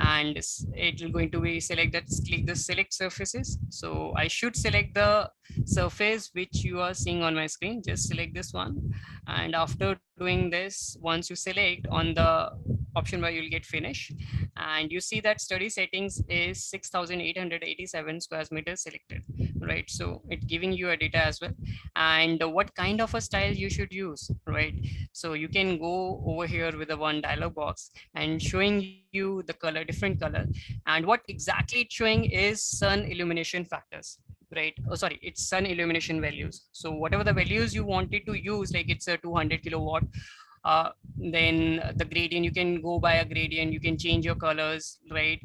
And it will going to be select that, click the select surfaces. So I should select the surface which you are seeing on my screen. Just select this one. And after doing this, once you select on the option bar, you'll get finish. And you see that study settings is 6,887 square meters selected, right? So it's giving you a data as well. And what kind of a style you should use, right? So you can go over here with the one dialog box and showing you the color, different color. And what exactly it's showing is sun illumination factors, right? Oh, sorry, it's sun illumination values. So whatever the values you wanted to use, like it's a 200 kilowatt, then the gradient, you can go by a gradient, you can change your colors, right?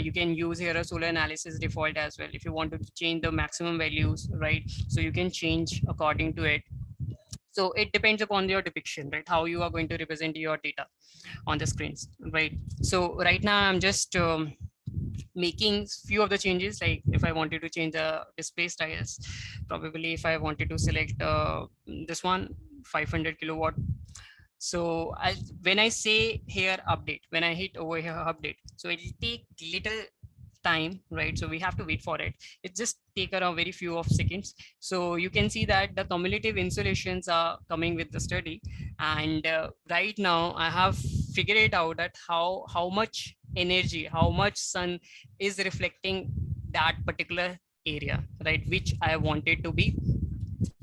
You can use here a solar analysis default as well if you want to change the maximum values, right? So you can change according to it. So it depends upon your depiction, right? How you are going to represent your data on the screens, right? So right now I'm just making few of the changes. Like if I wanted to change the display styles, probably if I wanted to select this one 500 kilowatt. So when I say here update, when I hit over here update, so it will take little time, right? So we have to wait for it. It just take around very few of seconds. So you can see that the cumulative insolations are coming with the study. And right now I have figured it out that how much energy, how much sun is reflecting that particular area, right? Which I wanted to be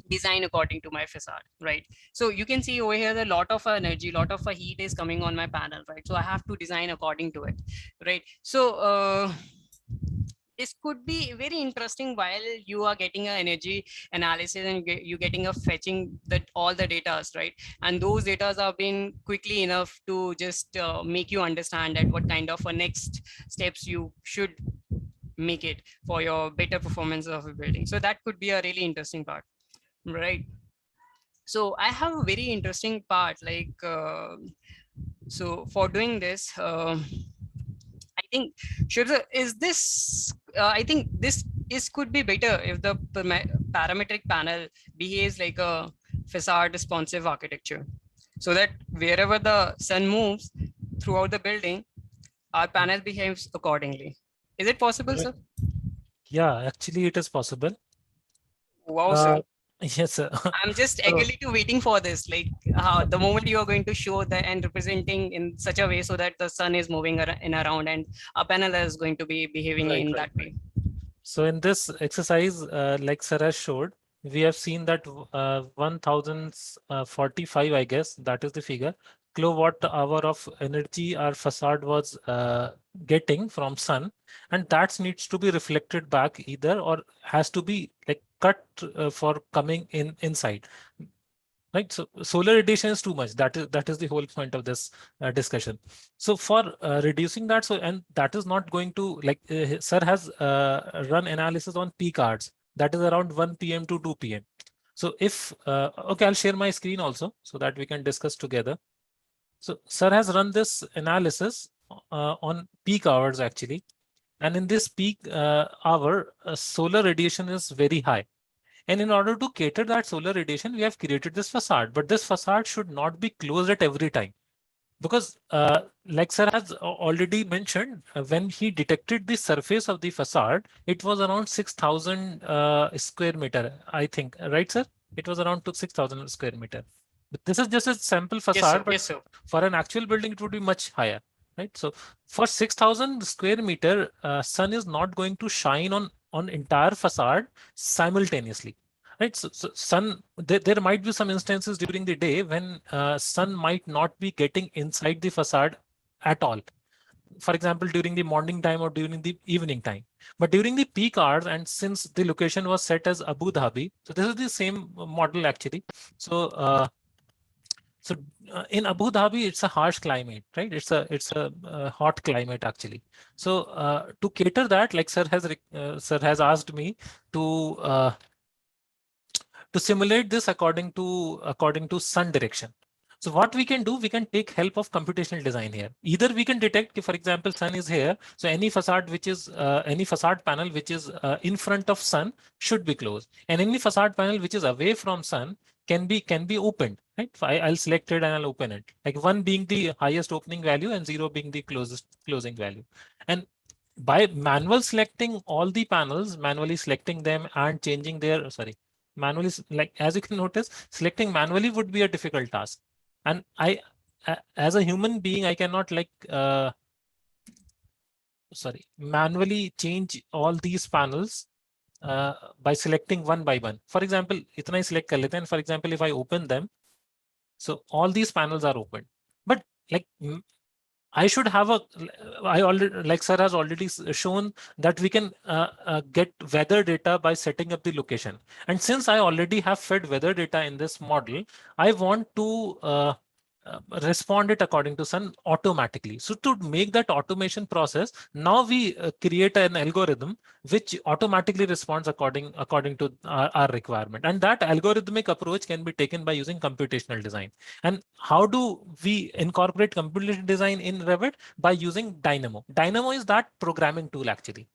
design according to my facade, right? So you can see over here, a lot of energy, lot of heat is coming on my panel, right? So I have to design according to it, right? So this could be very interesting while you are getting an energy analysis and you getting a fetching that all the data, right? And those data are being quickly enough to just make you understand that what kind of a next steps you should make it for your better performance of a building. So that could be a really interesting part, right? So I have a very interesting part, like so for doing this, I think is this I think this is could be better if the parametric panel behaves like a facade responsive architecture, so that wherever the sun moves throughout the building, our panel behaves accordingly. Is it possible, sir? Yeah, actually it is possible. Wow, sir. Yes, sir. I'm just eagerly waiting for this, like the moment you are going to show that and representing in such a way so that the sun is moving in around and a panel is going to be behaving in that way. So in this exercise, like Sir has showed, we have seen that 1045, I guess, that is the figure, kilowatt hour of energy our facade was getting from sun, and that needs to be reflected back either or has to be like cut for coming inside, right? So solar radiation is too much. That is the whole point of this discussion. So for reducing that, so and that is not going to, like Sir has run analysis on peak hours, that is around 1 p.m. to 2 p.m. So if okay, I'll share my screen also so that we can discuss together. So Sir has run this analysis on peak hours actually, And in this peak hour, solar radiation is very high. And in order to cater that solar radiation, we have created this facade. But this facade should not be closed at every time. Because like sir has already mentioned, when he detected the surface of the facade, it was around 6,000 square meter, I think, right, sir? It was around 6,000 square meter. But this is just a sample Yes, sir. facade, but Yes, sir. for an actual building, it would be much higher, right? So for 6,000 square meter, sun is not going to shine on entire facade simultaneously. Right, so sun, there might be some instances during the day when sun might not be getting inside the facade at all. For example, during the morning time or during the evening time. But during the peak hours, and since the location was set as Abu Dhabi, so this is the same model actually. So in Abu Dhabi, it's a harsh climate, right? It's a hot climate actually. So to cater that, like sir has asked me to simulate this according to sun direction. So what we can do, we can take help of computational design here. Either we can detect, for example, sun is here. So any facade which is any facade panel which is in front of sun should be closed, and any facade panel which is away from sun can be opened. Right? I'll select it and I'll open it. Like 1 being the highest opening value and 0 being the closest closing value. And by manual selecting all the panels, manually selecting them and changing their manually, like as you can notice, selecting manually would be a difficult task. And as a human being, I cannot manually change all these panels by selecting one by one. For example, itna hi select kar lete hain. For example, if I open them, so all these panels are open. But like I should have I already, like sir has already shown that we can get weather data by setting up the location. And since I already have fed weather data in this model, I want to respond it according to sun automatically. So to make that automation process, now we create an algorithm which automatically responds according to our requirement. And that algorithmic approach can be taken by using computational design. And how do we incorporate computational design in Revit? By using Dynamo. Dynamo is that programming tool actually.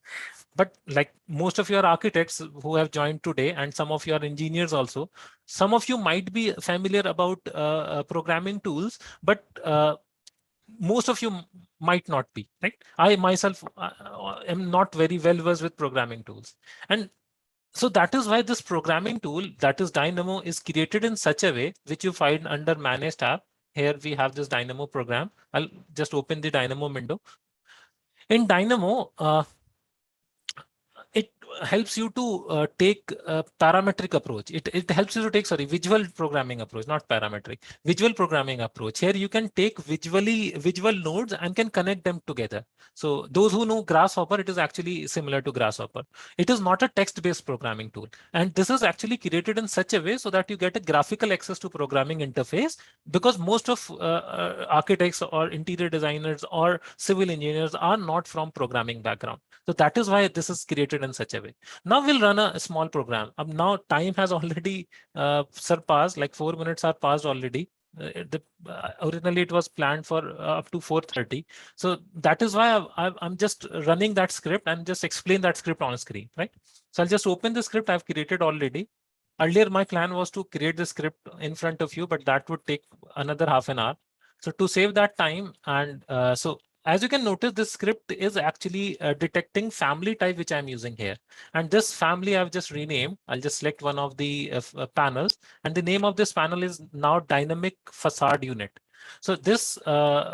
But like most of your architects who have joined today and some of your engineers also, some of you might be familiar about programming tools, but most of you might not be, right? I myself am not very well versed with programming tools. And so that is why this programming tool, that is Dynamo, is created in such a way, which you find under Manage tab. Here we have this Dynamo program. I'll just open the Dynamo window. In Dynamo, it helps you to take a parametric approach. It helps you to take, visual programming approach, not parametric, visual programming approach. Here you can take visual nodes and can connect them together. So those who know Grasshopper, it is actually similar to Grasshopper. It is not a text-based programming tool. And this is actually created in such a way so that you get a graphical access to programming interface, because most of architects or interior designers or civil engineers are not from programming background. So that is why this is created in such a way. Now we'll run a small program. Now time has already surpassed, like 4 minutes are passed already. Originally it was planned for up to 4:30. So that is why I'm just running that script and just explain that script on screen, right? So I'll just open the script I've created already. Earlier, my plan was to create the script in front of you, but that would take another half an hour. So to save that time, and so as you can notice, this script is actually detecting family type, which I'm using here. And this family I've just renamed. I'll just select one of the panels. And the name of this panel is now Dynamic Facade Unit. So this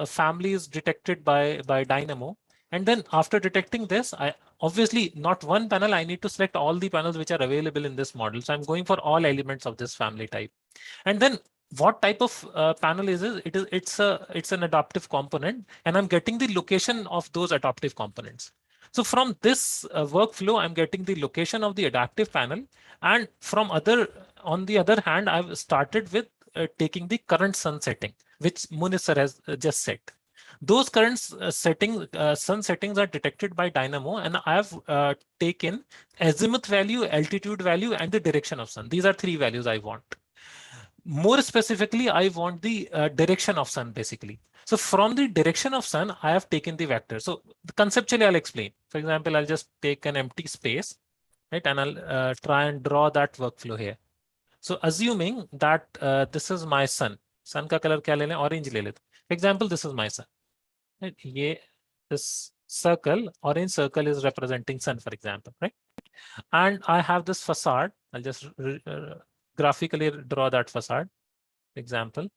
family is detected by Dynamo. And then after detecting this, obviously not one panel, I need to select all the panels which are available in this model. So I'm going for all elements of this family type. And then what type of panel is it? It's an adaptive component, and I'm getting the location of those adaptive components. So from this workflow, I'm getting the location of the adaptive panel, and on the other hand, I've started with taking the current sun setting, which Munish sir has just set. Those current sun settings are detected by Dynamo, and I have taken azimuth value, altitude value, and the direction of sun. These are 3 values I want. more specifically, I want the direction of sun basically. So from the direction of sun, I have taken the vector. So conceptually, I'll explain. For example, I'll just take an empty space, right? And I'll try and draw that workflow here. So assuming that this is my sun, sun ka color kya le le? Orange le le. For example, this is my sun. Right? This circle, orange circle is representing sun, for example, right? And I have this facade. I'll just graphically draw that facade. Example.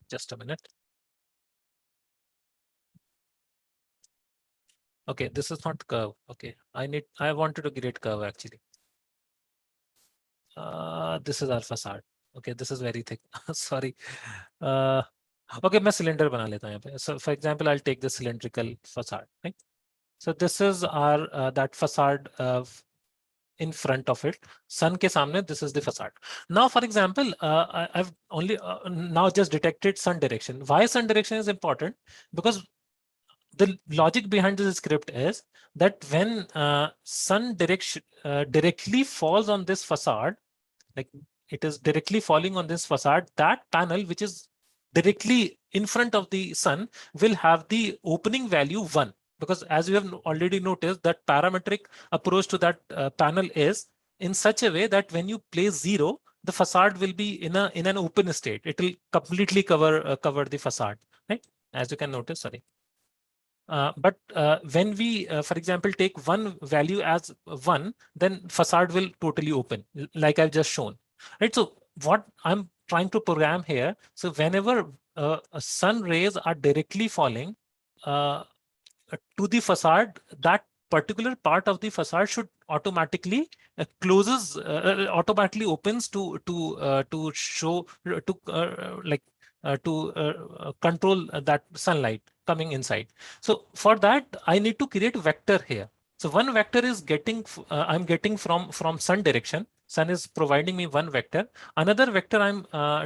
Just a minute. Okay, this is not curve. Okay, I wanted to create curve actually. This is our facade. Okay, this is very thick. Sorry. Okay, मैं cylinder बना लेता हूँ यहाँ पे. So for example, I'll take the cylindrical facade. Right? So this is our that facade in front of it. Sun ke samne, this is the facade. Now, for example, I've only now just detected sun direction. Why sun direction is important? Because the logic behind this script is that when sun direction directly falls on this facade, like it is directly falling on this facade, that panel which is directly in front of the sun will have the opening value 1. Because as you have already noticed, that parametric approach to that panel is in such a way that when you place 0, the facade will be in an open state. It will completely cover the facade, right? As you can notice, sorry. But when we, for example, take one value as 1, then facade will totally open, like I've just shown, right? So what I'm trying to program here, so whenever sun rays are directly falling to the facade, that particular part of the facade should automatically automatically opens to show to control that sunlight coming inside. So for that, I need to create a vector here. So one vector is getting, I'm getting from sun direction. Sun is providing me one vector. Another vector I'm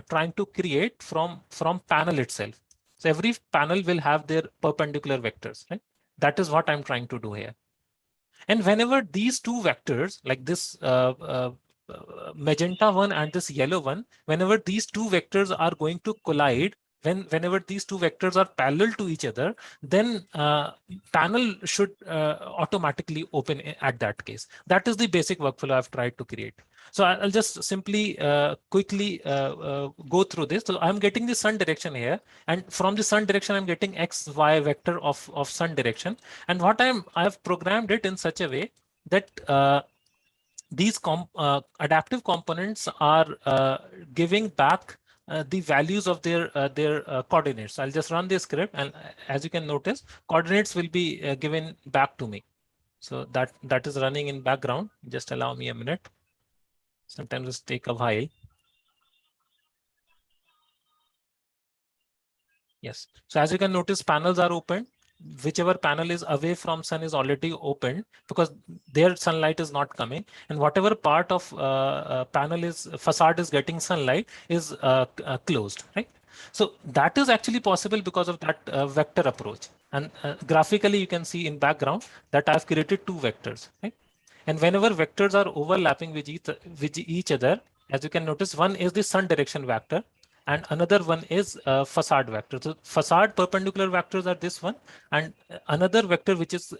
trying to create from panel itself. So every panel will have their perpendicular vectors, right? That is what I'm trying to do here. And whenever these two vectors, like this magenta one and this yellow one, whenever these two vectors are going to collide, whenever these two vectors are parallel to each other, then panel should automatically open at that case. That is the basic workflow I've tried to create. So I'll just simply quickly go through this. So I'm getting the sun direction here, and from the sun direction, I'm getting X, Y vector of sun direction. And what I've programmed it in such a way that these adaptive components are giving back the values of their coordinates. I'll just run this script, and as you can notice, coordinates will be given back to me. So that is running in background. Just allow me a minute. Sometimes it takes a while. Yes. So as you can notice, panels are open. Whichever panel is away from sun is already opened because their sunlight is not coming, and whatever part of panel is facade is getting sunlight is closed, right? So that is actually possible because of that vector approach. And graphically, you can see in background that I've created two vectors, right? And whenever vectors are overlapping with each other, as you can notice, one is the sun direction vector, and another one is facade vector. So facade perpendicular vectors are this one, and another vector which is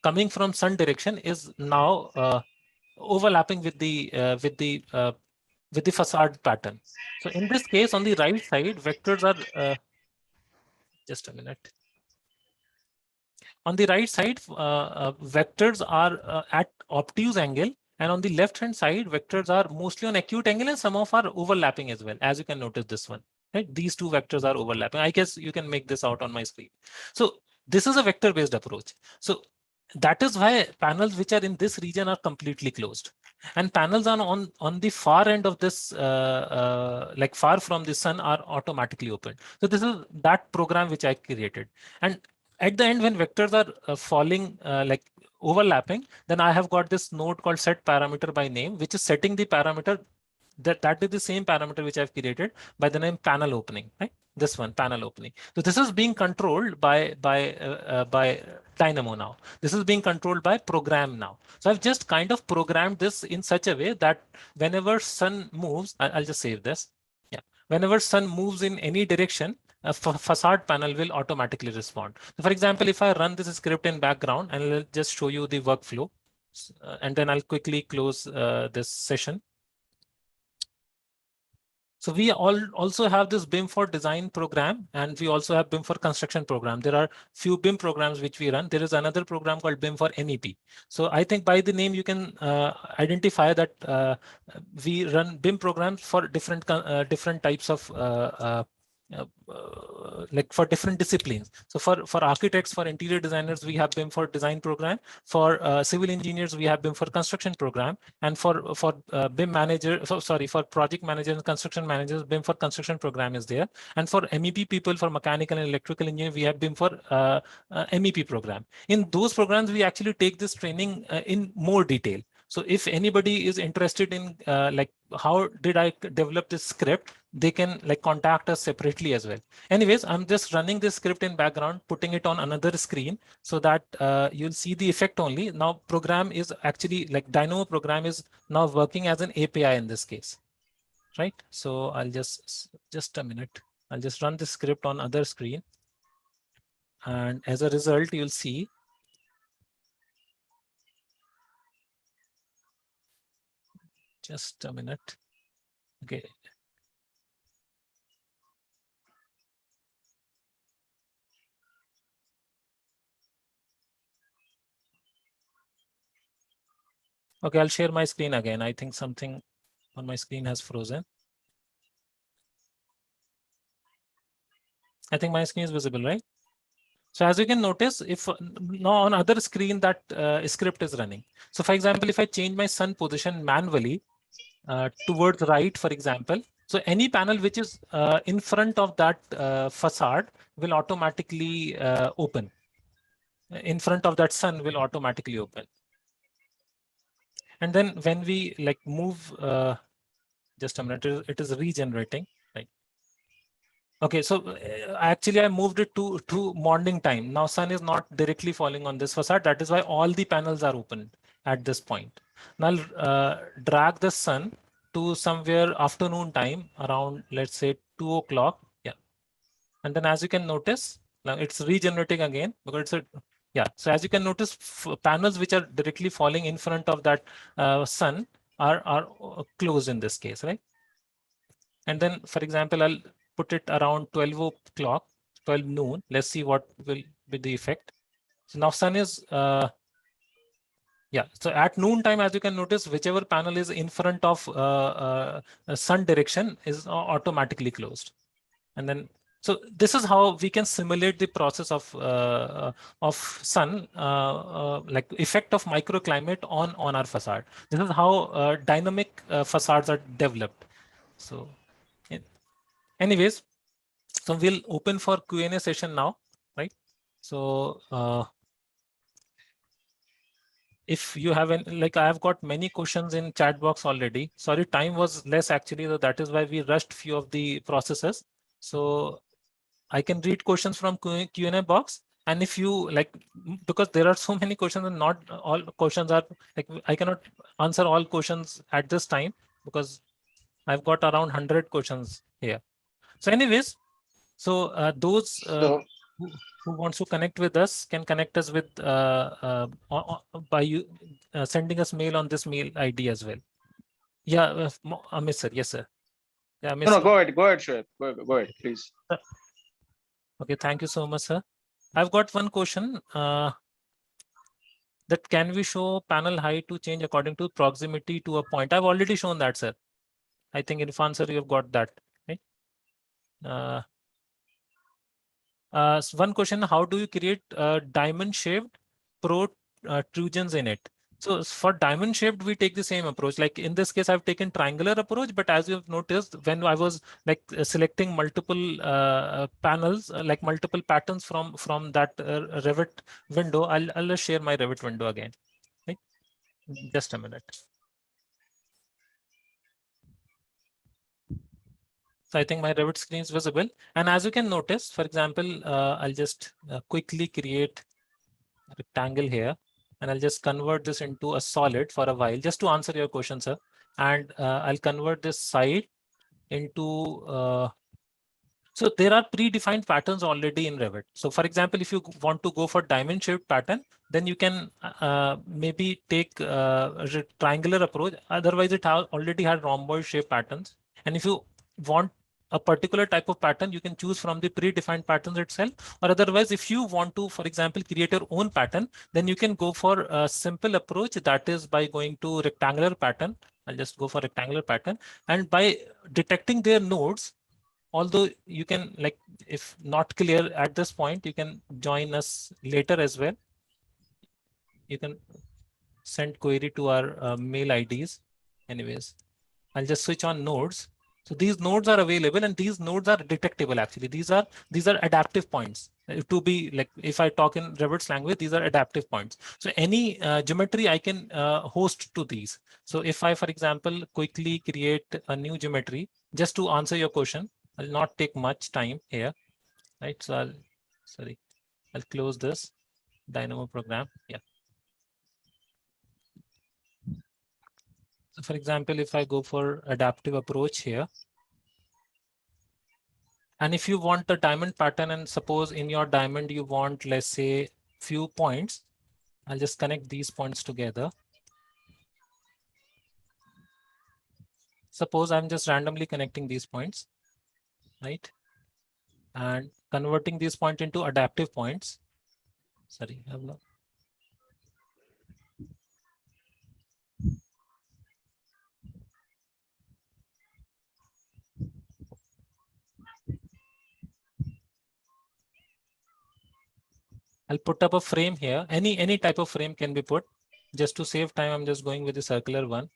coming from sun direction is now overlapping with the facade pattern. So in this case, on the right side, vectors are just a minute. On the right side, vectors are at obtuse angle, and on the left hand side, vectors are mostly on acute angle, and some of are overlapping as well. As you can notice this one, right? These two vectors are overlapping. I guess you can make this out on my screen. So this is a vector based approach. So that is why panels which are in this region are completely closed, and panels on the far end of this, like far from the sun, are automatically open. So this is that program which I created. And at the end, when vectors are falling like overlapping, then I have got this node called set parameter by name, which is setting the parameter that is the same parameter which I've created by the name panel opening, right? This one, panel opening. So this is being controlled by Dynamo now. This is being controlled by program now. So I've just kind of programmed this in such a way that whenever sun moves, I'll just save this. Yeah, whenever sun moves in any direction, a facade panel will automatically respond. So for example, if I run this script in background, and I'll just show you the workflow, and then I'll quickly close this session. So we also have this BIM for design program, and we also have BIM for construction program. There are few BIM programs which we run. There is another program called BIM for MEP. So I think by the name you can identify that we run BIM programs for different types of like for different disciplines. So for architects, for interior designers, we have BIM for design program. For civil engineers, we have BIM for construction program. And for BIM manager, for project managers and construction managers, BIM for construction program is there. And for MEP people, for mechanical and electrical engineer, we have BIM for MEP program. In those programs, we actually take this training in more detail. So if anybody is interested in like how did I develop this script, they can like contact us separately as well. Anyways, I'm just running this script in background, putting it on another screen so that you'll see the effect only. Now program is actually like Dynamo program is now working as an API in this case, right? So I'll just a minute. I'll just run the script on other screen. And as a result, you'll see just a minute. Okay. Okay, I'll share my screen again. I think something on my screen has frozen. I think my screen is visible, right? So as you can notice, if now on other screen that script is running. So for example, if I change my sun position manually towards right, for example, so any panel which is in front of that facade will automatically open. In front of that sun will automatically open. And then when we like move, just a minute, it is regenerating, right? Okay, so actually I moved it to morning time. Now sun is not directly falling on this facade. That is why all the panels are open at this point. Now drag the sun to somewhere afternoon time around, let's say 2 o'clock. Yeah. And then as you can notice, now it's regenerating again because it's a, yeah. So as you can notice, panels which are directly falling in front of that sun are closed in this case, right? And then, for example, I'll put it around 12 o'clock, 12 noon. Let's see what will be the effect. So now sun is, yeah. So at noon time, as you can notice, whichever panel is in front of sun direction is automatically closed. And then, so this is how we can simulate the process of sun, like effect of microclimate on our facade. This is how dynamic facades are developed. So anyways, so we'll open for Q&A session now, right? So if you have any, like I have got many questions in chat box already. Sorry, time was less actually, so that is why we rushed few of the processes. So I can read questions from Q&A box. And if you like, because there are so many questions and not all questions are like, I cannot answer all questions at this time because I've got around 100 questions here. So anyways, so those who wants to connect with us can connect us with by you sending us mail on this mail ID as well. Yeah, Amit sir, yes sir. Yeah, Amit No, sir. go ahead, Shoaib. Go ahead, please. Okay, thank you so much, sir. I've got one question. That can we show panel height to change according to proximity to a point? I've already shown that, sir. I think in answer you have got that, right? So one question: how do you create diamond-shaped protrusions in it? So for diamond shaped, we take the same approach. Like in this case, I've taken triangular approach, but as you've noticed, when I was like selecting multiple panels, like multiple patterns from that Revit window, I'll share my Revit window again. Right? Just a minute. So I think my Revit screen is visible. And as you can notice, for example, I'll just quickly create a rectangle here, and I'll just convert this into a solid for a while, just to answer your question, sir. And I'll convert this side into, so there are predefined patterns already in Revit. So for example, if you want to go for diamond shaped pattern, then you can maybe take a triangular approach. Otherwise, it already had rhomboid shape patterns. And if you want a particular type of pattern, you can choose from the predefined patterns itself. Or otherwise, if you want to, for example, create your own pattern, then you can go for a simple approach, that is by going to rectangular pattern. I'll just go for rectangular pattern. And by detecting their nodes, although you can, like, if not clear at this point, you can join us later as well. You can send query to our mail IDs. Anyways, I'll just switch on nodes. So these nodes are available, and these nodes are detectable. Actually, these are adaptive points. To be like, if I talk in Revit's language, these are adaptive points. So any geometry I can host to these. So if I, for example, quickly create a new geometry, just to answer your question, I'll not take much time here, right? So I'll close this Dynamo program. Yeah. So for example, if I go for adaptive approach here, and if you want the diamond pattern, and suppose in your diamond you want, let's say, few points, I'll just connect these points together. Suppose I'm just randomly connecting these points, right? And converting these points into adaptive points. Sorry, I'm not. I'll put up a frame here. Any type of frame can be put. Just to save time, I'm just going with the circular one.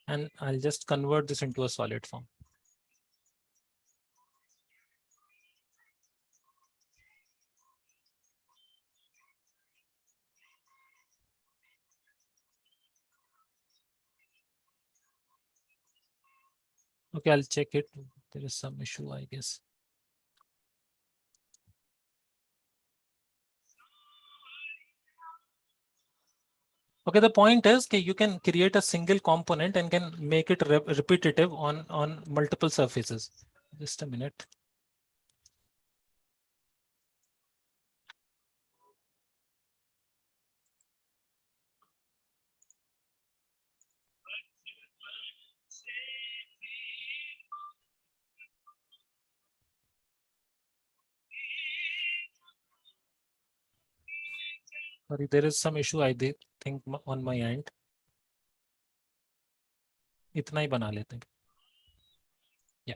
And I'll just convert this into a solid form. Okay, I'll check it. There is some issue, I guess. Okay, the point is that you can create a single component and can make it repetitive on multiple surfaces. Just a minute. Sorry, there is some issue, I think, on my end. इतना ही बना लेते हैं. Yeah.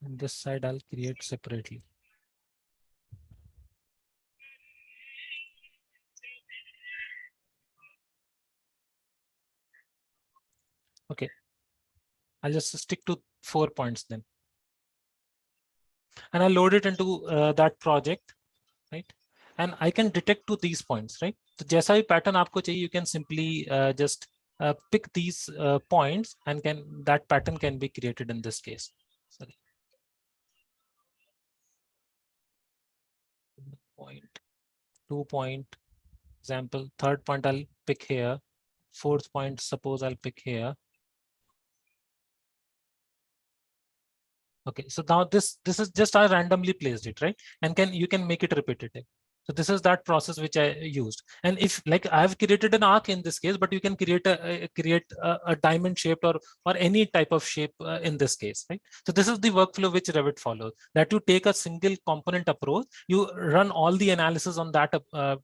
And this side I'll create separately. Okay. I'll just stick to 4 points then. And I'll load it into that project, right? And I can detect to these points, right? So जैसा भी pattern आपको चाहिए, you can simply just pick these points, and that pattern can be created in this case. Sorry. Point, 2 point, example, 3rd point I'll pick here, 4th point, suppose I'll pick here. Okay, so now this is just I randomly placed it, right? And you can make it repetitive. So this is that process which I used. And if, like, I've created an arc in this case, but you can create a diamond shaped or any type of shape in this case, right? So this is the workflow which Revit follows, that you take a single component approach, you run all the analysis on that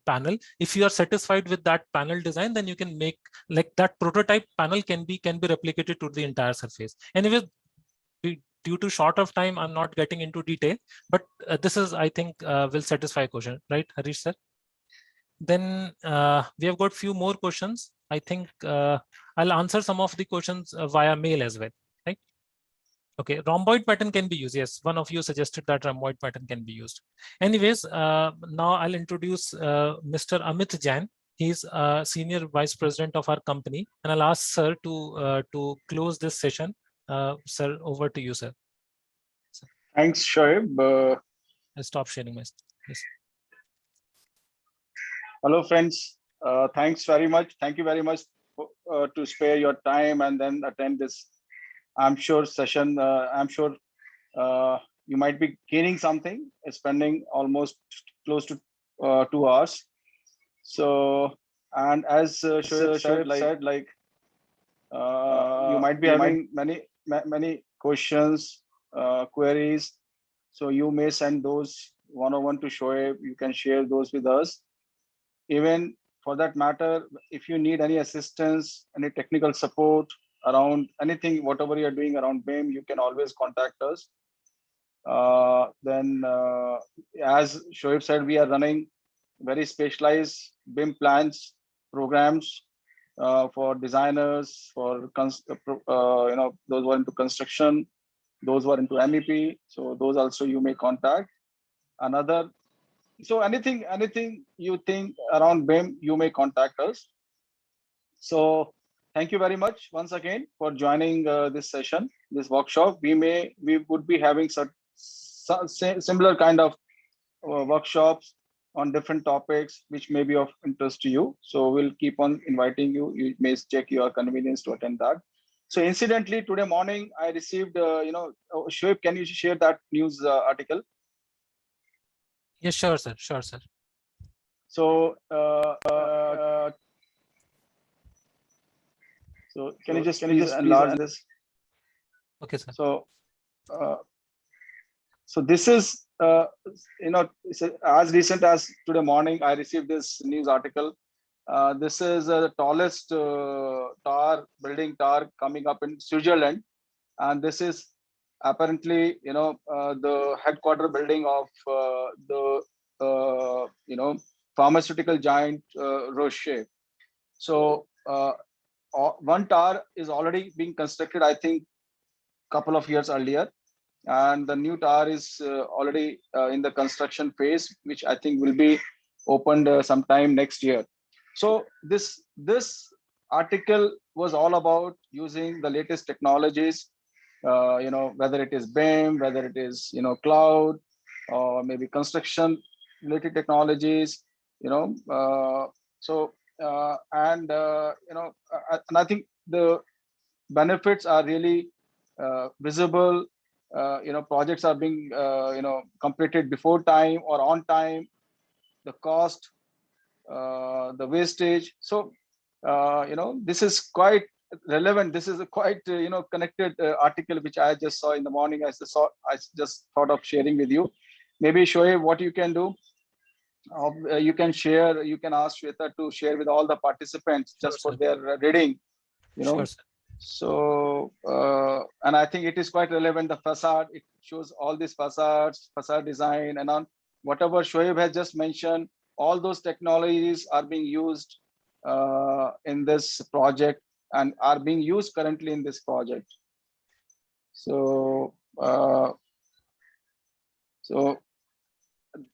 panel. If you are satisfied with that panel design, then you can make, like, that prototype panel can be replicated to the entire surface. Anyway, due to short of time, I'm not getting into detail, but this is, I think, will satisfy question, right, Harish sir? Then we have got few more questions. I think I'll answer some of the questions via mail as well, right? Okay, rhomboid pattern can be used. Yes, one of you suggested that rhomboid pattern can be used. Anyways, now I'll introduce Mr. Amit Jain. He's Senior Vice President of our company, and I'll ask sir to close this session Sir, over to you, sir. Thanks, Shoaib. I'll stop sharing my screen. Yes. Hello, friends. Thanks very much. Thank you very much to spare your time and then attend this, I'm sure, session. I'm sure you might be gaining something, spending almost close to 2 hours. So, and as Shoaib said, like, you might be having many questions, queries. So you may send those one-on-one to Shoaib. You can share those with us. Even for that matter, if you need any assistance, any technical support around anything, whatever you're doing around BIM, you can always contact us. Then, as Shoaib said, we are running very specialized BIM plans, programs for designers, for those who are into construction, those who are into MEP. So those also you may contact. Another, so anything you think around BIM, you may contact us. So thank you very much once again for joining this session, this workshop. We would be having similar kind of workshops on different topics which may be of interest to you. So we'll keep on inviting you. You may check your convenience to attend that. So incidentally, today morning I received, Shoaib, can you share that news article? Yes, sure, sir. Sure, sir. So, can you just enlarge this? Okay, sir. So, so this is, as recent as today morning, I received this news article. This is the tallest building tower coming up in Switzerland, and this is apparently, the headquarter building of the pharmaceutical giant Roche. So one tower is already being constructed, I think, couple of years earlier, and the new tower is already in the construction phase, which I think will be opened sometime next year. So this article was all about using the latest technologies, whether it is BIM, whether it is cloud, or maybe construction related technologies, and I think the benefits are really visible. Projects are being completed before time or on time. The cost, the wastage. So this is quite relevant. This is a quite connected article which I just saw in the morning. I just thought of sharing with you. Maybe Shoaib, what you can do, you can share. You can ask Shweta to share with all the participants just Sure, for their reading. Sure, sir. So, and I think it is quite relevant. The facade, it shows all these facades, facade design, and on whatever Shoaib has just mentioned, all those technologies are being used in this project and are being used currently in this project. So, so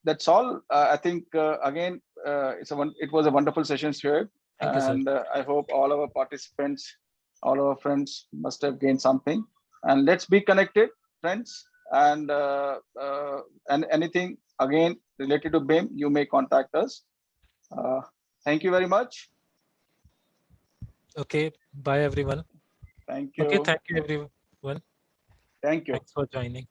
that's all. I think again, it was a wonderful session, Shoaib, Thank you, sir. and I hope all our participants, all our friends must have gained something. And let's be connected, friends. And anything again related to BIM, you may contact us. Thank you very much. Okay. Bye, everyone. Thank you. Okay. Thank you, everyone. Thank you. Thanks for joining.